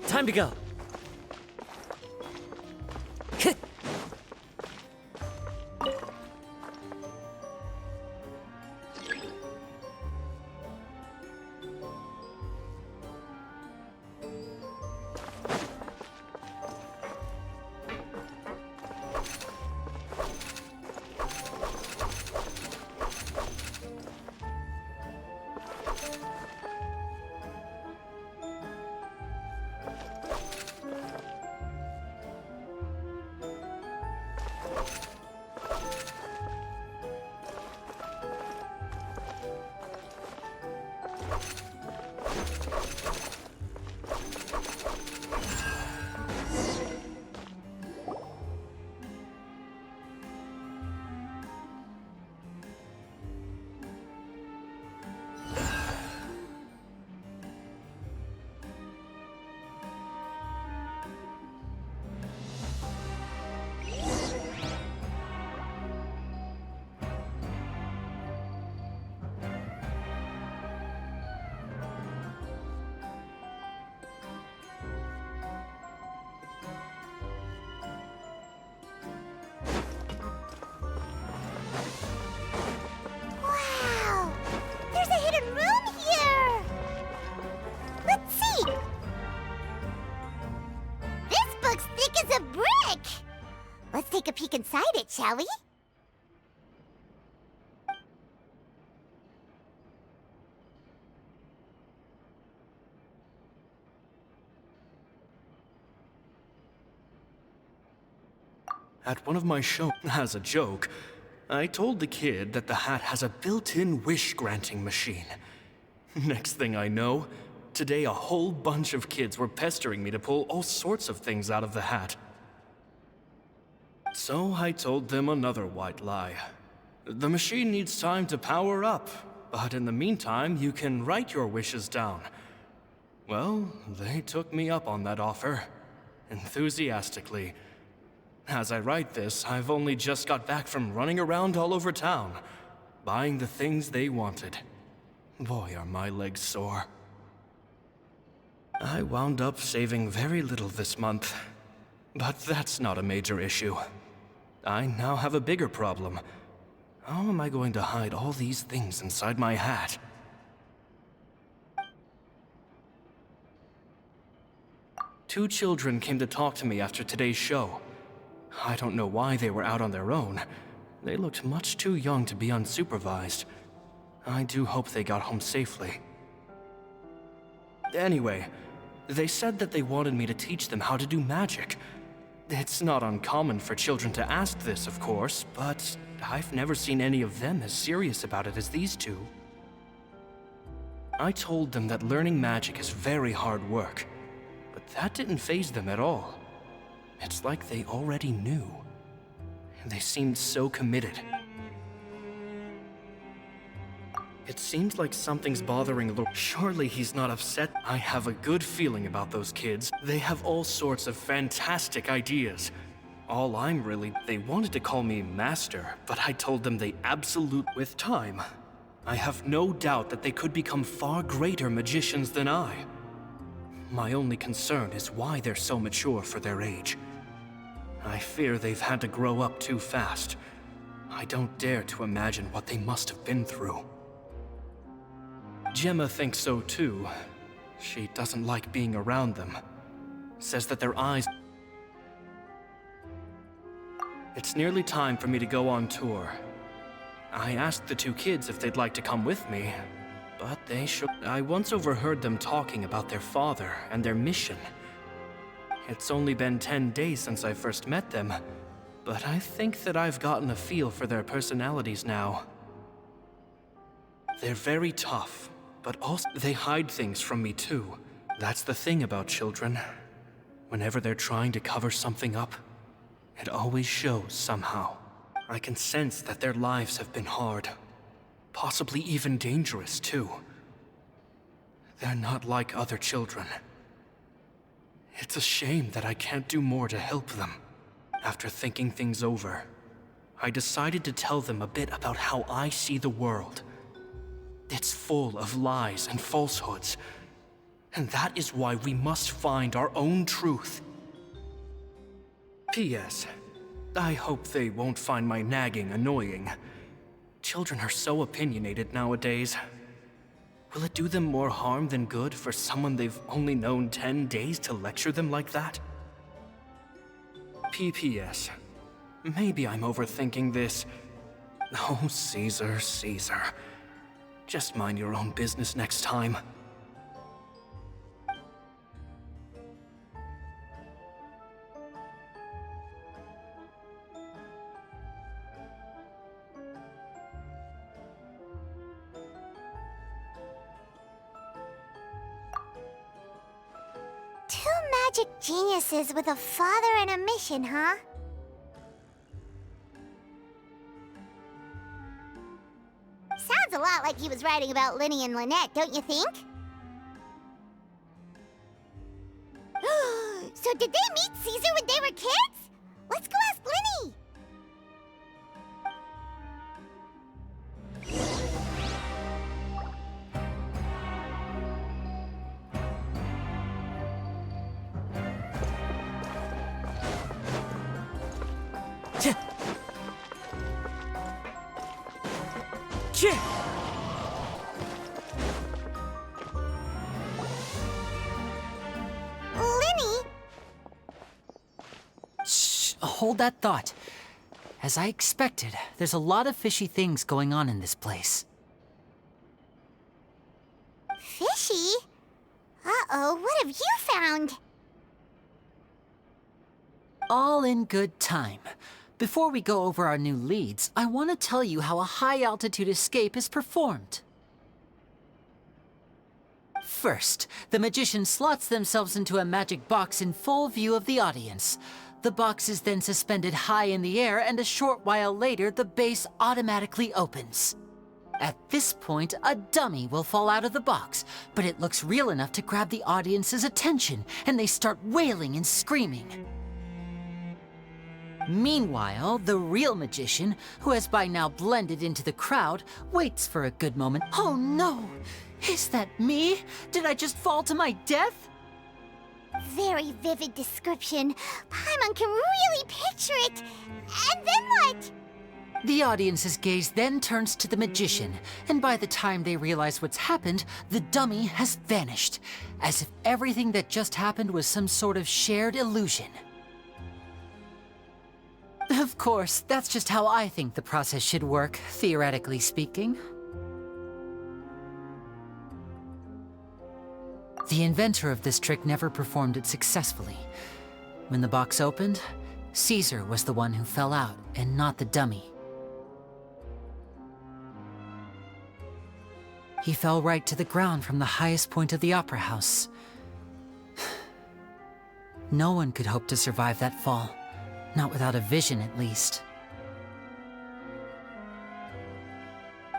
Time to go. Wow! There's a hidden room here! Let's see! This book's thick as a brick! Let's take a peek inside it, shall we? At one of my shows, as a joke, I told the kid that the hat has a built-in wish-granting machine. Next thing I know, today a whole bunch of kids were pestering me to pull all sorts of things out of the hat. So I told them another white lie. The machine needs time to power up, but in the meantime, you can write your wishes down. Well, they took me up on that offer, enthusiastically. As I write this, I've only just got back from running around all over town, buying the things they wanted. Boy, are my legs sore. I wound up saving very little this month, but that's not a major issue. I now have a bigger problem. How am I going to hide all these things inside my hat? Two children came to talk to me after today's show. I don't know why they were out on their own. They looked much too young to be unsupervised. I do hope they got home safely. Anyway, they said that they wanted me to teach them how to do magic. It's not uncommon for children to ask this, of course, but I've never seen any of them as serious about it as these two. I told them that learning magic is very hard work, but that didn't faze them at all. It's like they already knew. They seemed so committed. It seems like something's bothering Lord. Surely he's not upset. I have a good feeling about those kids. They have all sorts of fantastic ideas. All I'm really... They wanted to call me Master, but I told them they with time. I have no doubt that they could become far greater magicians than I. My only concern is why they're so mature for their age. I fear they've had to grow up too fast. I don't dare to imagine what they must have been through. Gemma thinks so too. She doesn't like being around them. Says that their eyes... It's nearly time for me to go on tour. I asked the two kids if they'd like to come with me, but they shook. I once overheard them talking about their father and their mission. It's only been 10 days since I first met them, but I think that I've gotten a feel for their personalities now. They're very tough, but also they hide things from me too. That's the thing about children. Whenever they're trying to cover something up, it always shows somehow. I can sense that their lives have been hard, possibly even dangerous too. They're not like other children. It's a shame that I can't do more to help them. After thinking things over, I decided to tell them a bit about how I see the world. It's full of lies and falsehoods, and that is why we must find our own truth. P.S. I hope they won't find my nagging annoying. Children are so opinionated nowadays. Will it do them more harm than good for someone they've only known 10 days to lecture them like that? P.P.S. Maybe I'm overthinking this. Oh, Caesar, Caesar. Just mind your own business next time. Two magic geniuses with a father and a mission, huh? Sounds a lot like he was writing about Linny and Lynette, don't you think? So did they meet Caesar when they were kids? Let's go ask Linny! Linny? Shh, hold that thought. As I expected, there's a lot of fishy things going on in this place. Fishy? Uh-oh, what have you found? All in good time. Before we go over our new leads, I want to tell you how a high-altitude escape is performed. First, the magician slots themselves into a magic box in full view of the audience. The box is then suspended high in the air, and a short while later, the base automatically opens. At this point, a dummy will fall out of the box, but it looks real enough to grab the audience's attention, and they start wailing and screaming. Meanwhile, the real magician, who has by now blended into the crowd, waits for a good moment. Oh no! Is that me? Did I just fall to my death? Very vivid description. Paimon can really picture it. And then what? The audience's gaze then turns to the magician, and by the time they realize what's happened, the dummy has vanished, as if everything that just happened was some sort of shared illusion. Of course, that's just how I think the process should work, theoretically speaking. The inventor of this trick never performed it successfully. When the box opened, Caesar was the one who fell out, and not the dummy. He fell right to the ground from the highest point of the opera house. No one could hope to survive that fall, not without a vision at least.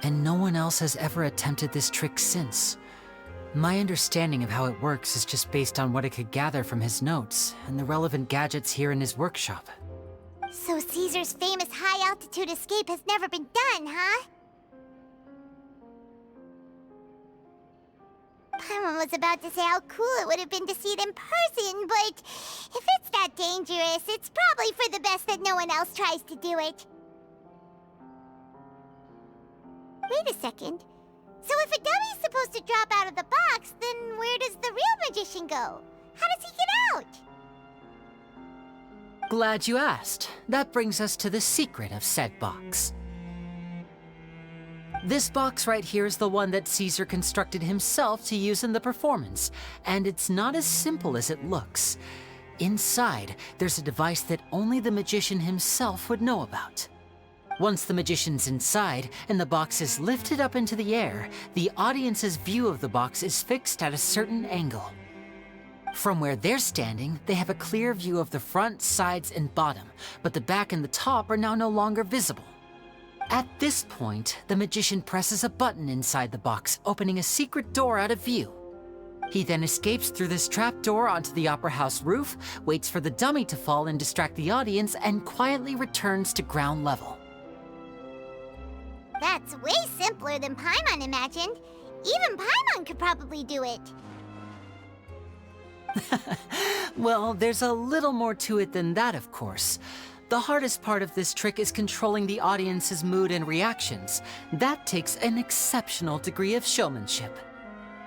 And no one else has ever attempted this trick since. My understanding of how it works is just based on what I could gather from his notes and the relevant gadgets here in his workshop. So Caesar's famous high-altitude escape has never been done, huh? Paimon was about to say how cool it would have been to see it in person, but if it's that dangerous, it's probably for the best that no one else tries to do it. Wait a second. So if a dummy's supposed to drop out of the box, then where does the real magician go? How does he get out? Glad you asked. That brings us to the secret of said box. This box right here is the one that Caesar constructed himself to use in the performance, and it's not as simple as it looks. Inside, there's a device that only the magician himself would know about. Once the magician's inside and the box is lifted up into the air, the audience's view of the box is fixed at a certain angle. From where they're standing, they have a clear view of the front, sides, and bottom, but the back and the top are now no longer visible. At this point, the magician presses a button inside the box, opening a secret door out of view. He then escapes through this trap door onto the opera house roof, waits for the dummy to fall and distract the audience, and quietly returns to ground level. That's way simpler than Paimon imagined. Even Paimon could probably do it. Well, there's a little more to it than that, of course. The hardest part of this trick is controlling the audience's mood and reactions. That takes an exceptional degree of showmanship.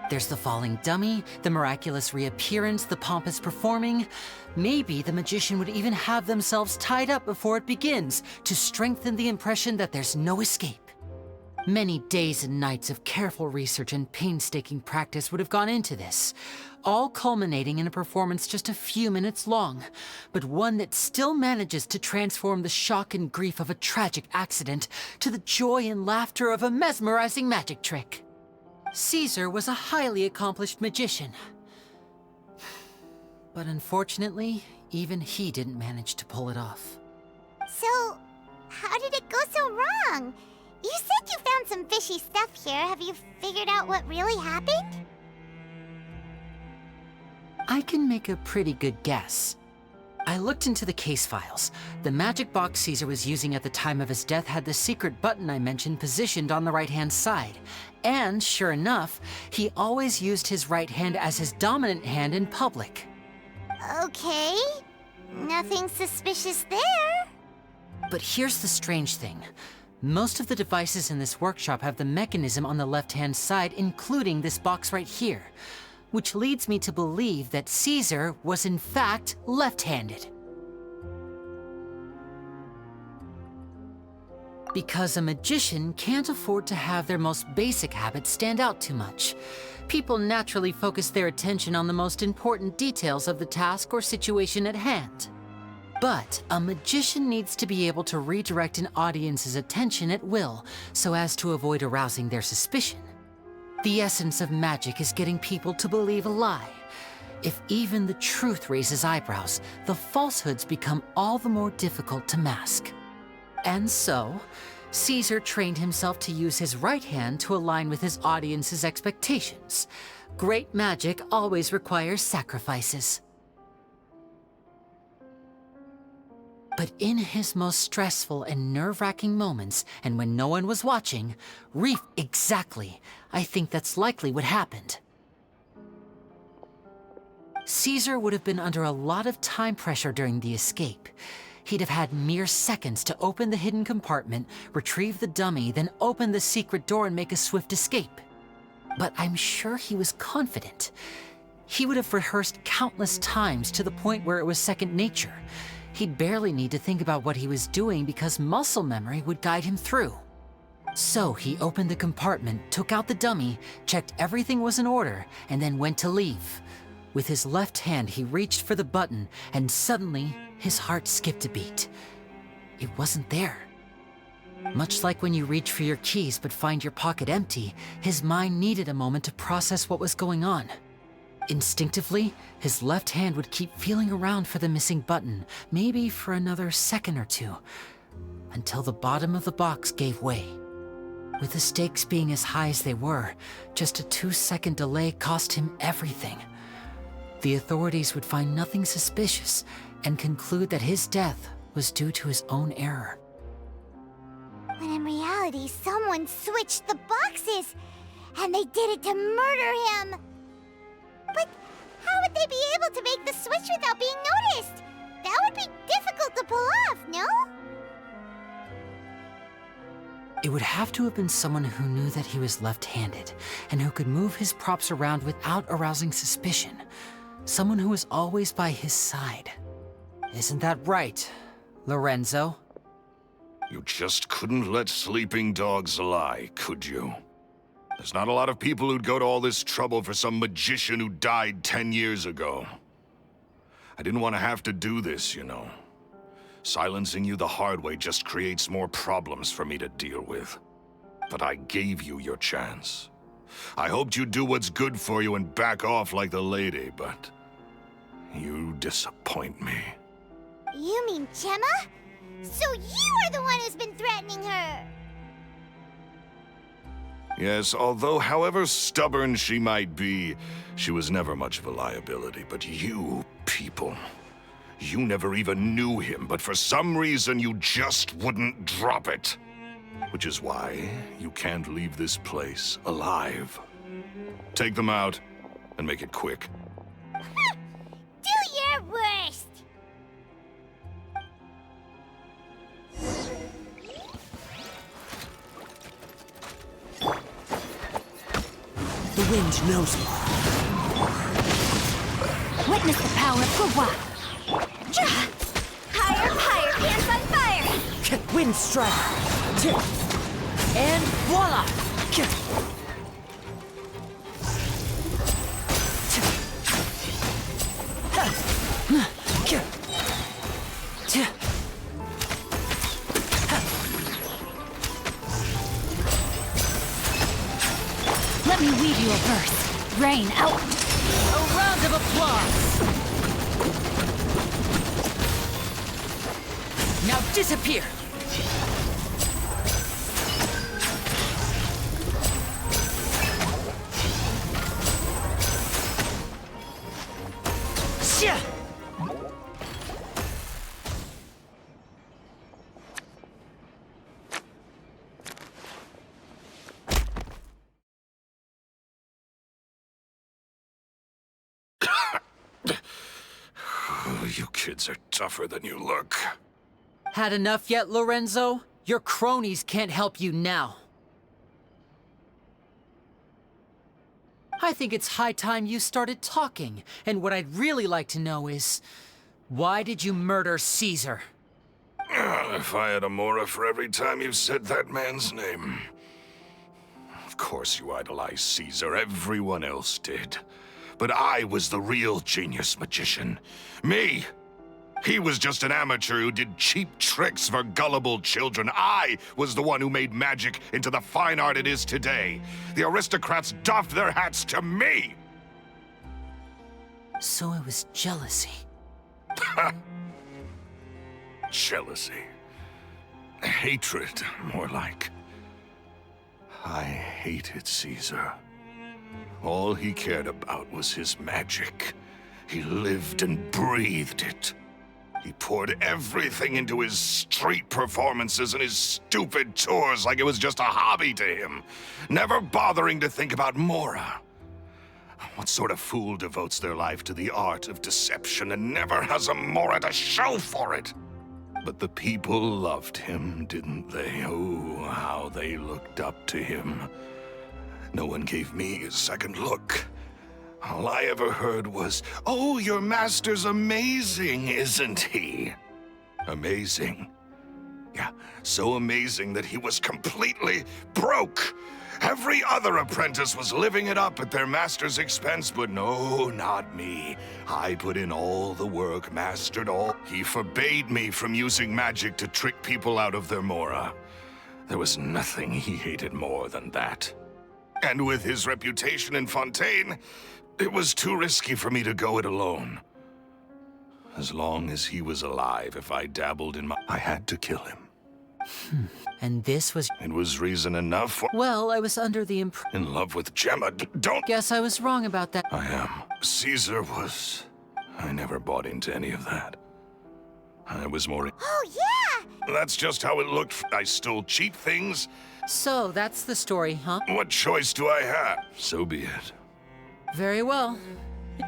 There's the falling dummy, the miraculous reappearance, the pompous performing. Maybe the magician would even have themselves tied up before it begins to strengthen the impression that there's no escape. Many days and nights of careful research and painstaking practice would have gone into this, all culminating in a performance just a few minutes long, but one that still manages to transform the shock and grief of a tragic accident to the joy and laughter of a mesmerizing magic trick. Caesar was a highly accomplished magician, but unfortunately, even he didn't manage to pull it off. So, how did it go so wrong? You said you found some fishy stuff here. Have you figured out what really happened? I can make a pretty good guess. I looked into the case files. The magic box Caesar was using at the time of his death had the secret button I mentioned positioned on the right-hand side. And sure enough, he always used his right hand as his dominant hand in public. Okay. Nothing suspicious there. But here's the strange thing. Most of the devices in this workshop have the mechanism on the left-hand side, including this box right here, which leads me to believe that Caesar was in fact left-handed. Because a magician can't afford to have their most basic habits stand out too much. People naturally focus their attention on the most important details of the task or situation at hand. But a magician needs to be able to redirect an audience's attention at will so as to avoid arousing their suspicion. The essence of magic is getting people to believe a lie. If even the truth raises eyebrows, the falsehoods become all the more difficult to mask. And so, Caesar trained himself to use his right hand to align with his audience's expectations. Great magic always requires sacrifices. But in his most stressful and nerve-wracking moments, and when no one was watching, exactly, I think that's likely what happened. Caesar would have been under a lot of time pressure during the escape. He'd have had mere seconds to open the hidden compartment, retrieve the dummy, then open the secret door and make a swift escape. But I'm sure he was confident. He would have rehearsed countless times to the point where it was second nature. He'd barely need to think about what he was doing because muscle memory would guide him through. So he opened the compartment, took out the dummy, checked everything was in order, and then went to leave. With his left hand, he reached for the button, and suddenly, his heart skipped a beat. It wasn't there. Much like when you reach for your keys but find your pocket empty, his mind needed a moment to process what was going on. Instinctively, his left hand would keep feeling around for the missing button, maybe for another second or two, until the bottom of the box gave way. With the stakes being as high as they were, just a 2-second delay cost him everything. The authorities would find nothing suspicious and conclude that his death was due to his own error. When in reality, someone switched the boxes, and they did it to murder him. But how would they be able to make the switch without being noticed? That would be difficult to pull off, no? It would have to have been someone who knew that he was left-handed, and who could move his props around without arousing suspicion. Someone who was always by his side. Isn't that right, Lorenzo? You just couldn't let sleeping dogs lie, could you? There's not a lot of people who'd go to all this trouble for some magician who died 10 years ago. I didn't want to have to do this, you know. Silencing you the hard way just creates more problems for me to deal with. But I gave you your chance. I hoped you'd do what's good for you and back off like the lady, but you disappoint me. You mean Gemma? So you are the one who's been threatening her! Yes, although however stubborn she might be, she was never much of a liability. But you people, you never even knew him, but for some reason you just wouldn't drop it. Which is why you can't leave this place alive. Take them out, and make it quick. Do your worst! The wind knows me. Witness the power of Gwa. Higher, higher, pants on fire! Wind strike. And voila! Let me weave you a verse. Rain out. A round of applause! Now disappear! Shia! You kids are tougher than you look. Had enough yet, Lorenzo? Your cronies can't help you now. I think it's high time you started talking, and what I'd really like to know is, why did you murder Caesar? If I had a mora for every time you said that man's name. Of course you idolized Caesar, everyone else did. But I was the real genius magician. Me! He was just an amateur who did cheap tricks for gullible children. I was the one who made magic into the fine art it is today. The aristocrats doffed their hats to me! So it was jealousy. Jealousy. Hatred, more like. I hated Caesar. All he cared about was his magic. He lived and breathed it. He poured everything into his street performances and his stupid tours like it was just a hobby to him, never bothering to think about Mora. What sort of fool devotes their life to the art of deception and never has a Mora to show for it? But the people loved him, didn't they? Oh, how they looked up to him. No one gave me a second look. All I ever heard was, "Oh, your master's amazing, isn't he?" Amazing. Yeah, so amazing that he was completely broke. Every other apprentice was living it up at their master's expense, but no, not me. I put in all the work, mastered all. He forbade me from using magic to trick people out of their mora. There was nothing he hated more than that. And with his reputation in Fontaine, it was too risky for me to go it alone. As long as he was alive, if I dabbled in I had to kill him. And this was... It was reason enough for... Well, I was under the In love with Gemma, don't... Guess I was wrong about that. I am. Caesar was... I never bought into any of that. I was more... Oh, yeah! That's just how it looked. I stole cheap things. So, that's the story, huh? What choice do I have? So be it. Very well.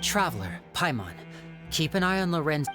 Traveler, Paimon, keep an eye on Lorenzo.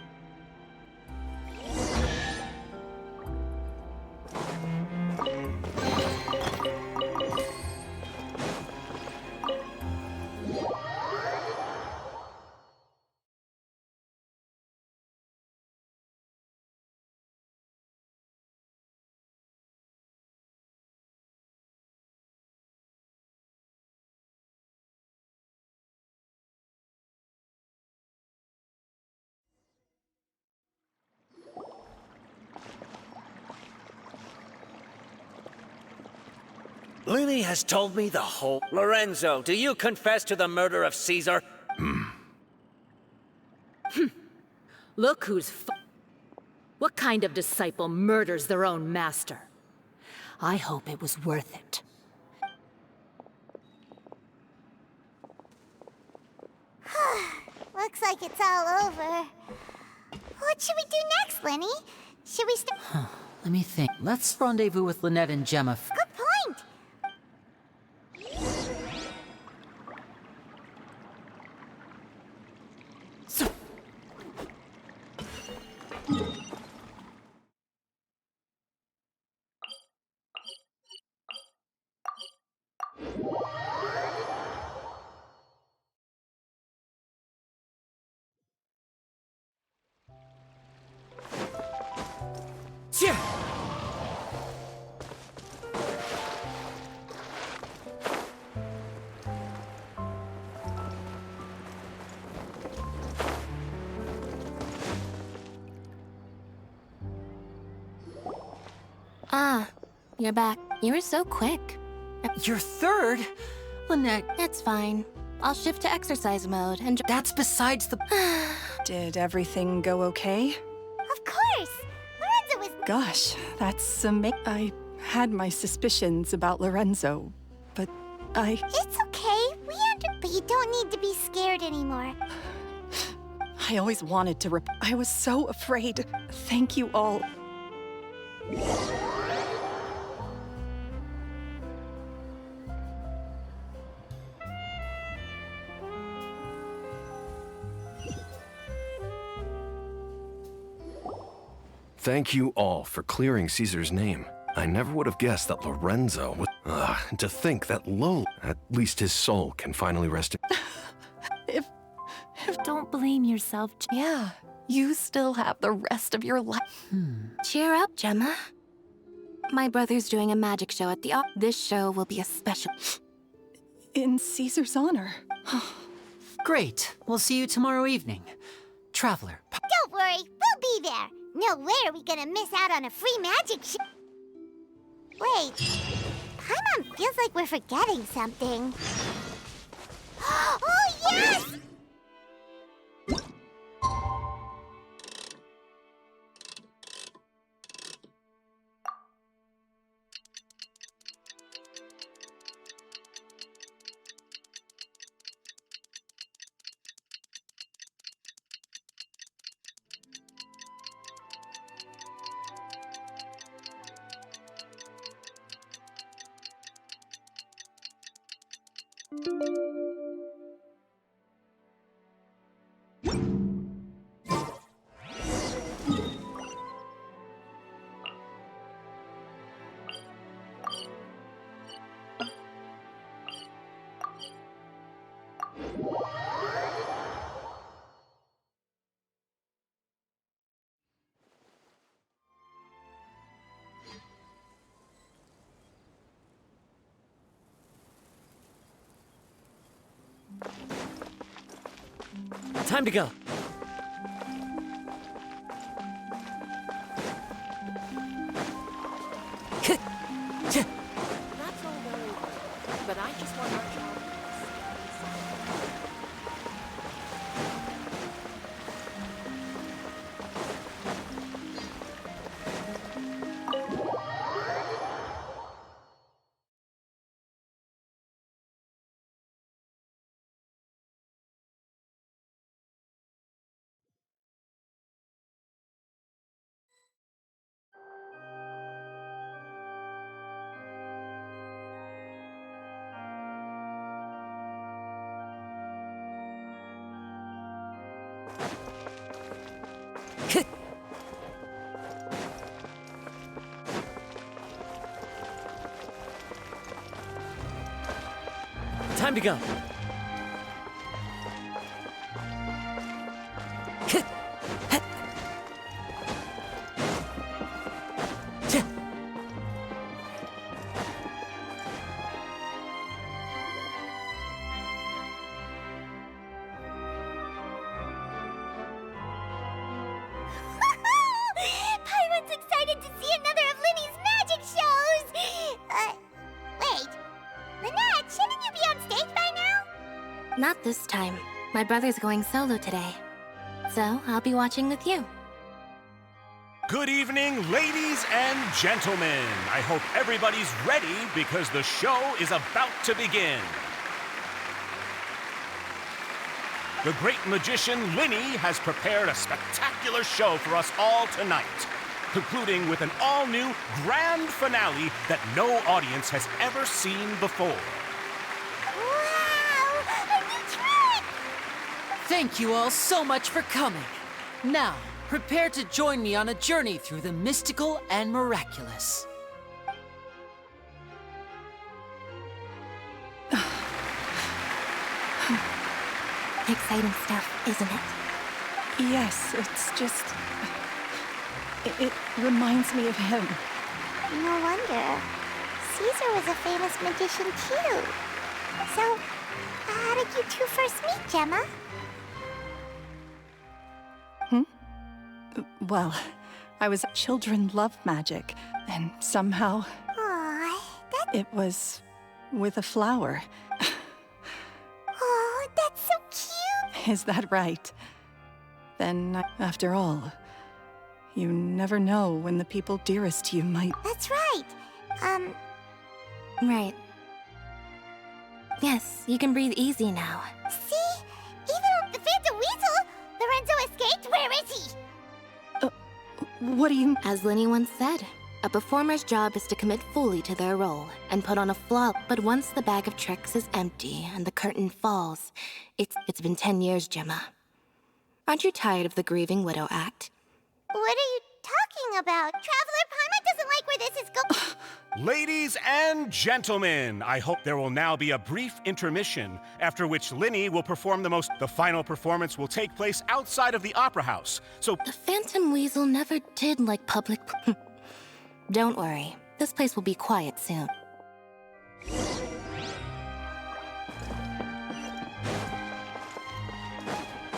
Lily has told me the whole... Lorenzo, do you confess to the murder of Caesar? Look who's What kind of disciple murders their own master? I hope it was worth it. Looks like it's all over. What should we do next, Lenny? Should we Let me think. Let's rendezvous with Lynette and Gemma. Good point! Ah, you're back. You were so quick. You're third? Lynette... It's fine. I'll shift to exercise mode and... That's besides the... Did everything go okay? Of course! Lorenzo was... Gosh, that's I had my suspicions about Lorenzo, but It's okay. But you don't need to be scared anymore. I always wanted to I was so afraid. Thank you all. Thank you all for clearing Caesar's name. I never would have guessed that Lorenzo was... to think that at least his soul can finally rest in... Don't blame yourself. Yeah, you still have the rest of your life. Cheer up, Gemma. My brother's doing a magic show at the This show will be a special... In Caesar's honor. Great. We'll see you tomorrow evening. Traveler. Don't worry, we'll be there. No way are we gonna miss out on a free magic show. Wait, Paimon feels like we're forgetting something. Oh, yes! Time to go. That's all very well, but I just want our job. Time to go. Paimon's excited to see another of Linny's magic shows! Wait. Lynette, shouldn't you be on stage by now? Not this time. My brother's going solo today. So, I'll be watching with you. Good evening, ladies and gentlemen. I hope everybody's ready because the show is about to begin. The great magician Linny has prepared a spectacular show for us all tonight, concluding with an all-new grand finale that no audience has ever seen before. Wow! A new trick! Thank you all so much for coming. Now, prepare to join me on a journey through the mystical and miraculous. Exciting stuff, isn't it? Yes, it's just... It reminds me of him. No wonder. Caesar was a famous magician too. So, how did you two first meet, Gemma? Well, I was... Children love magic, and somehow... Aw, It was with a flower. Oh, that's so cute! Is that right? Then, after all, you never know when the people dearest to you might... That's right. Right. Yes, you can breathe easy now. See? Even the Phantom Weasel! Lorenzo escaped? Where is he? What do you... As Linny once said, a performer's job is to commit fully to their role and put on a flaw. But once the bag of tricks is empty and the curtain falls, it's been 10 years, Gemma. Aren't you tired of the grieving widow act? What are you talking about? Traveler Paimon doesn't like where this is going. Ladies and gentlemen, I hope there will now be a brief intermission, after which Linny will perform the final performance will take place outside of the Opera House. So The Phantom Weasel never did like public... Don't worry, this place will be quiet soon.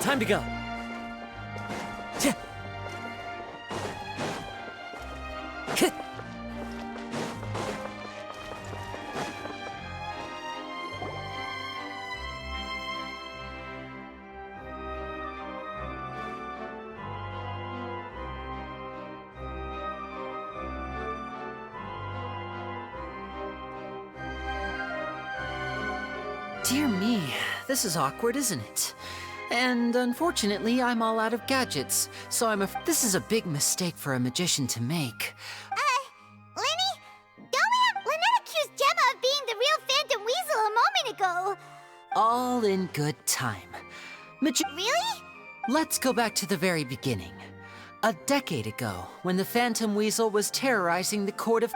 Time to go. Dear me, this is awkward, isn't it? And unfortunately, I'm all out of gadgets, so this is a big mistake for a magician to make. Linny? Lynette accused Gemma of being the real Phantom Weasel a moment ago. All in good time. Really? Let's go back to the very beginning. A decade ago, when the Phantom Weasel was terrorizing the court of...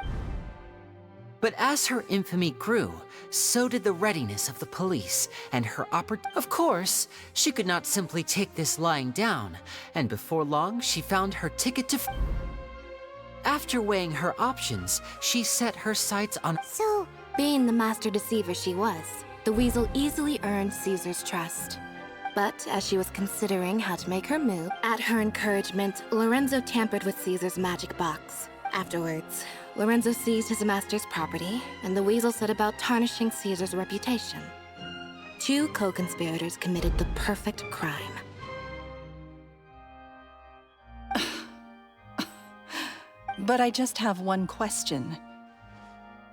But as her infamy grew, so did the readiness of the police and her Of course, she could not simply take this lying down, and before long, she found her ticket to... After weighing her options, she set her sights on... So, being the master deceiver she was, the Weasel easily earned Caesar's trust. But as she was considering how to make her move, at her encouragement, Lorenzo tampered with Caesar's magic box. Afterwards, Lorenzo seized his master's property, and the weasel set about tarnishing Caesar's reputation. Two co-conspirators committed the perfect crime. But I just have one question.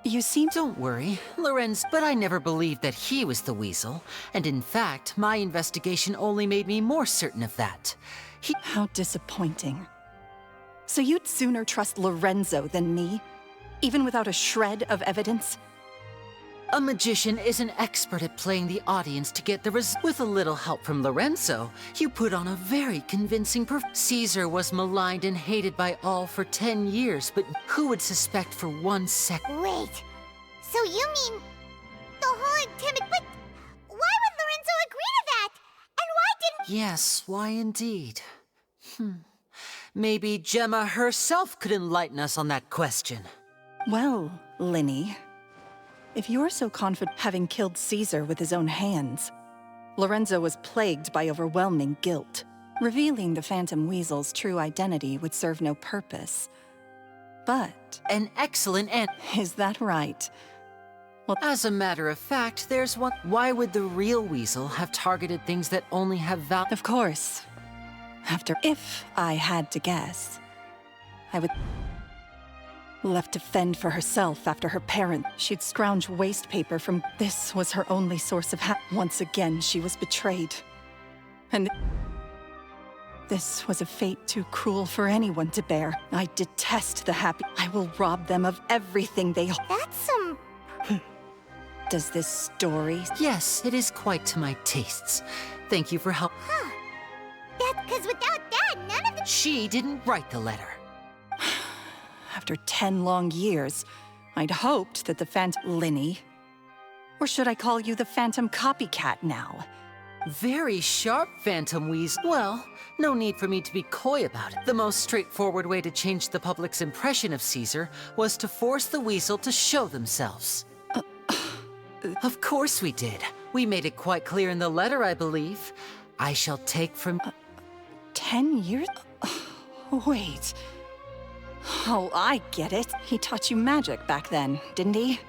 You seem— Don't worry, Lorenz, but I never believed that he was the weasel. And in fact, my investigation only made me more certain of that. How disappointing. So you'd sooner trust Lorenzo than me? Even without a shred of evidence? A magician is an expert at playing the audience to get the With a little help from Lorenzo, you put on a very convincing Caesar was maligned and hated by all for 10 years, but who would suspect for 1 second? Wait, so you mean the whole intimate— But why would Lorenzo agree to that? And why didn't— Yes, why indeed? Maybe Gemma herself could enlighten us on that question. Well, Linny, if you're so confident having killed Caesar with his own hands, Lorenzo was plagued by overwhelming guilt. Revealing the Phantom Weasel's true identity would serve no purpose. But— An excellent Is that right? Well, as a matter of fact, there's one— Why would the real weasel have targeted things that only have value? Of course. If I had to guess, I would— Left to fend for herself after her parent, she'd scrounge waste paper from— This was her only source of Once again, she was betrayed. And this was a fate too cruel for anyone to bear. I detest the happy— I will rob them of everything they— That's some— Does this story— Yes, it is quite to my tastes. Thank you for help. Huh. Because without that, none of the— She didn't write the letter. After 10 long years, I'd hoped that the Linny. Or should I call you the Phantom Copycat now? Very sharp, Phantom Weasel. Well, no need for me to be coy about it. The most straightforward way to change the public's impression of Caesar was to force the Weasel to show themselves. Of course we did. We made it quite clear in the letter, I believe. I shall take from— 10 years? Wait. Oh, I get it. He taught you magic back then, didn't he?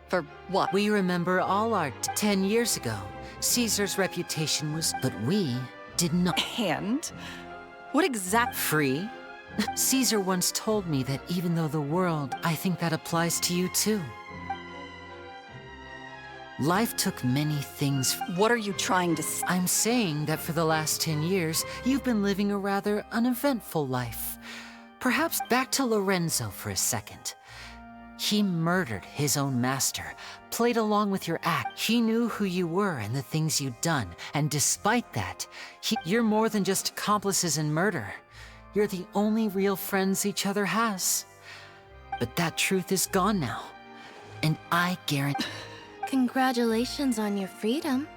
For what? We remember all our 10 years ago. Caesar's reputation was— But we did not— And? What exact— Free? Caesar once told me that even though the world— I think that applies to you too. Life took many things— What are you trying to say? I'm saying that for the last 10 years, you've been living a rather uneventful life. Perhaps back to Lorenzo for a second. He murdered his own master, played along with your act. He knew who you were and the things you'd done, and despite that, you're more than just accomplices in murder. You're the only real friends each other has. But that truth is gone now, and I guarantee— Congratulations on your freedom,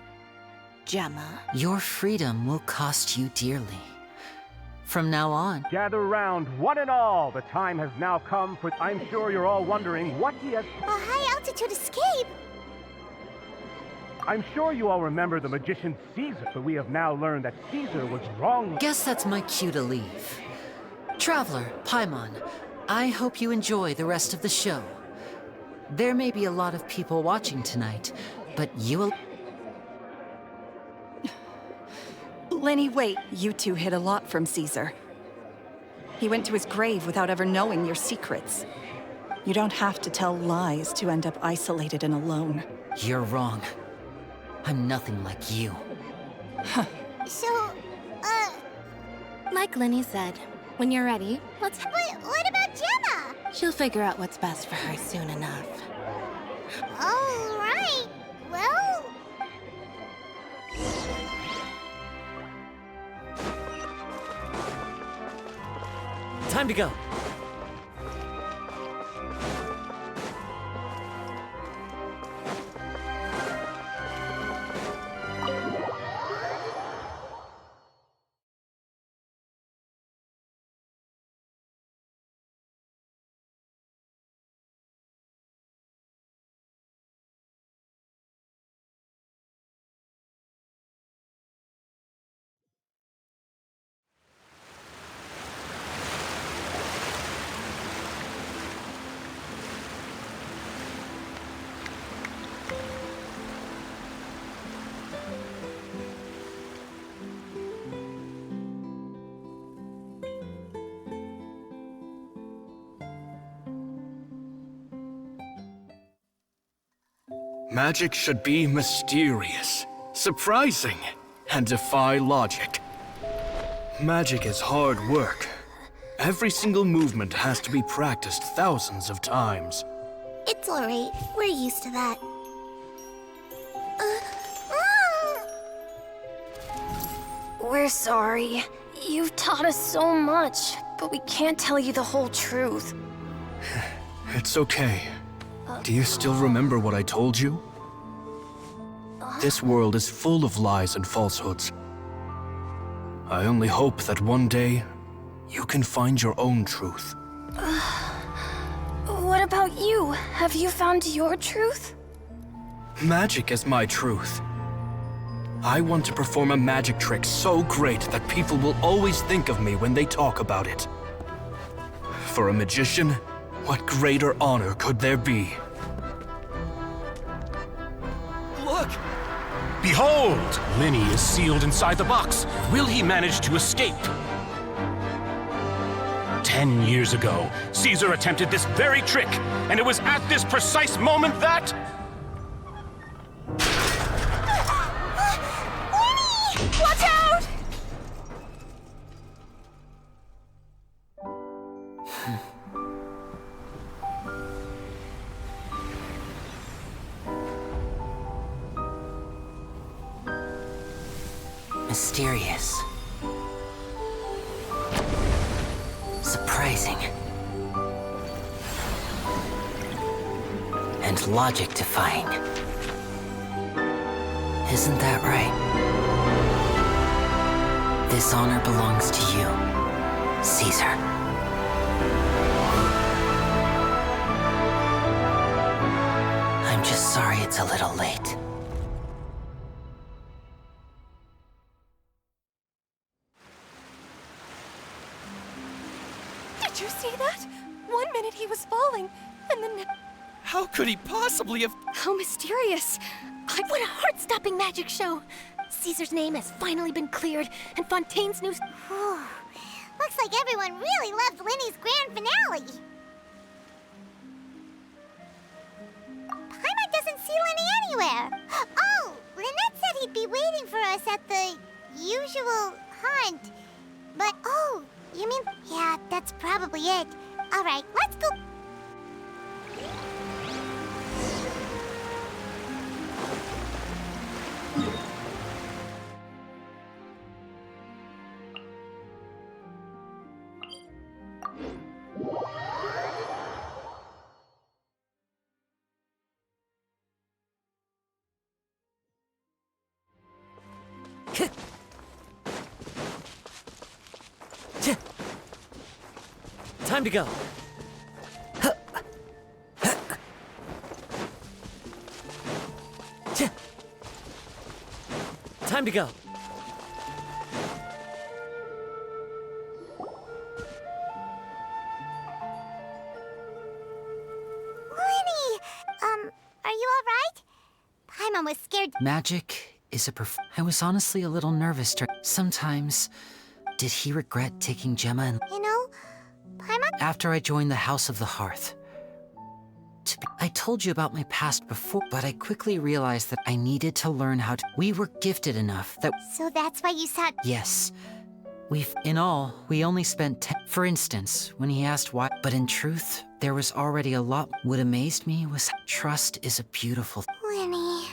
Gemma. Your freedom will cost you dearly. From now on— Gather round, one and all. The time has now come for— I'm sure you're all wondering what he has— A high-altitude escape? I'm sure you all remember the magician Caesar, but we have now learned that Caesar was wrong— Guess that's my cue to leave. Traveler, Paimon, I hope you enjoy the rest of the show. There may be a lot of people watching tonight, but you'll— Lenny, wait. You two hid a lot from Caesar. He went to his grave without ever knowing your secrets. You don't have to tell lies to end up isolated and alone. You're wrong. I'm nothing like you. So, Like Lenny said, when you're ready, let's— But what about Gemma? She'll figure out what's best for her soon enough. All right. Well... Time to go. Magic should be mysterious, surprising, and defy logic. Magic is hard work. Every single movement has to be practiced thousands of times. It's alright. We're used to that. We're sorry. You've taught us so much, but we can't tell you the whole truth. It's okay. Do you still remember what I told you? This world is full of lies and falsehoods. I only hope that one day, you can find your own truth. What about you? Have you found your truth? Magic is my truth. I want to perform a magic trick so great that people will always think of me when they talk about it. For a magician, what greater honor could there be? Look! Behold! Linny is sealed inside the box. Will he manage to escape? 10 years ago, Caesar attempted this very trick, and it was at this precise moment that... Watch out! Mysterious. Surprising. And logic-defying. Isn't that right? This honor belongs to you, Caesar. I'm just sorry it's a little late. Did you see that? 1 minute he was falling, and then... How could he possibly have... How mysterious! What a heart-stopping magic show! Caesar's name has finally been cleared, and Fontaine's news... Looks like everyone really loved Linny's grand finale. Paimon doesn't see Linny anywhere. Oh, Lynette said he'd be waiting for us at the usual hunt. But, oh, you mean... Yeah, that's probably it. All right, let's go... Time to go. Time to go. Linny! Are you all right? Paimon was scared. Magic is a I was honestly a little nervous. Sometimes, did he regret taking Gemma and... You know, Paimon... After I joined the House of the Hearth. I told you about my past before, but I quickly realized that I needed to learn how to... We were gifted enough that... So that's why you thought... Yes. In all, we only spent 10... For instance, when he asked why... But in truth, there was already a lot... What amazed me was... Trust is a beautiful... Linny...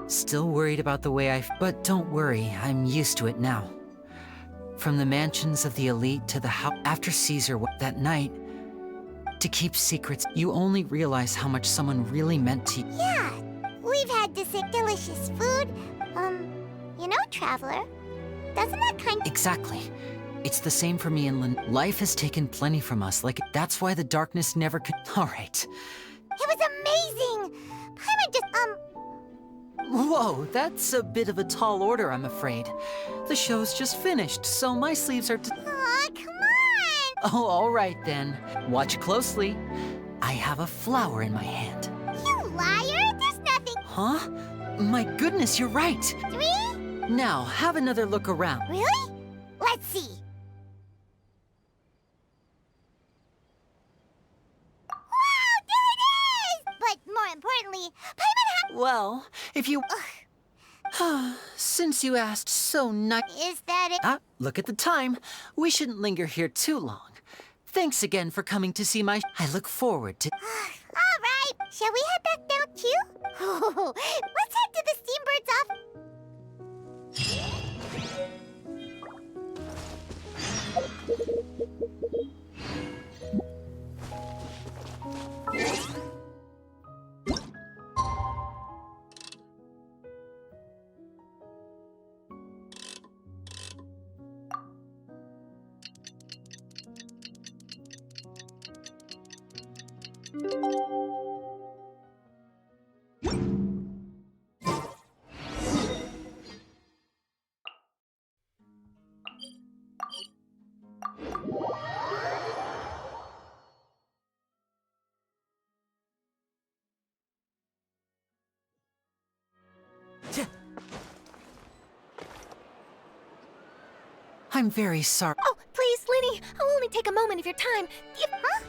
Still worried about the way I... But don't worry, I'm used to it now. From the mansions of the elite to the house... After Caesar... That night... To keep secrets, you only realize how much someone really meant to you. Yeah, we've had this delicious food. You know, Traveler, doesn't that kind of... Exactly. It's the same for me and Lynn. Life has taken plenty from us, that's why the darkness never could... All right. It was amazing! Paimon just, Whoa, that's a bit of a tall order, I'm afraid. The show's just finished, so my sleeves are... Aw, come on! Oh, all right then. Watch closely. I have a flower in my hand. You liar! There's nothing... Huh? My goodness, you're right. 3? Now, have another look around. Really? Let's see. Wow, there it is! But more importantly, Paimon Well, if you... Since you asked so nice... Is that it? Ah, look at the time. We shouldn't linger here too long. Thanks again for coming to see my... I look forward to... All right, shall we head back down too? Let's head to the Steambird's office. I'm very sorry. Oh, please, Linny, I'll only take a moment of your time. Huh?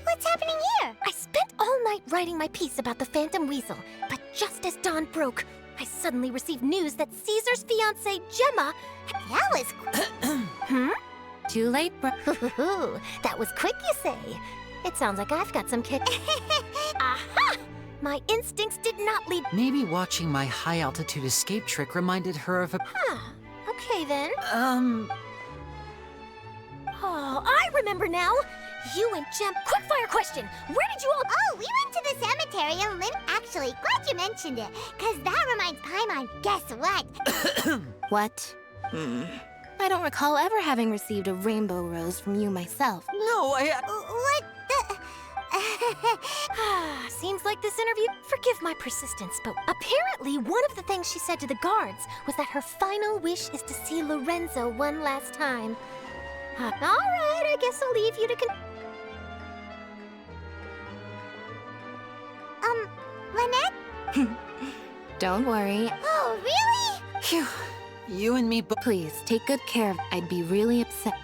What's happening here? I spent all night writing my piece about the Phantom Weasel, but just as dawn broke, I suddenly received news that Caesar's fiancée, Gemma... That was... Too late, bro. That was quick, you say? It sounds like I've got some kid... Aha! My instincts did not lead... Maybe watching my high-altitude escape trick reminded her of a... Okay, then. Oh, I remember now! You and Gem... Quickfire question! Where did you all... Oh, we went to the cemetery and Lynn... Actually, glad you mentioned it, because that reminds Paimon, guess what? What? I don't recall ever having received a rainbow rose from you myself. No, What the... Seems like this interview... Forgive my persistence, but apparently one of the things she said to the guards was that her final wish is to see Lorenzo one last time. All right, I guess I'll leave you to Lynette? Don't worry. Oh, really? Phew. You and me both. Please, take good care of... I'd be really upset.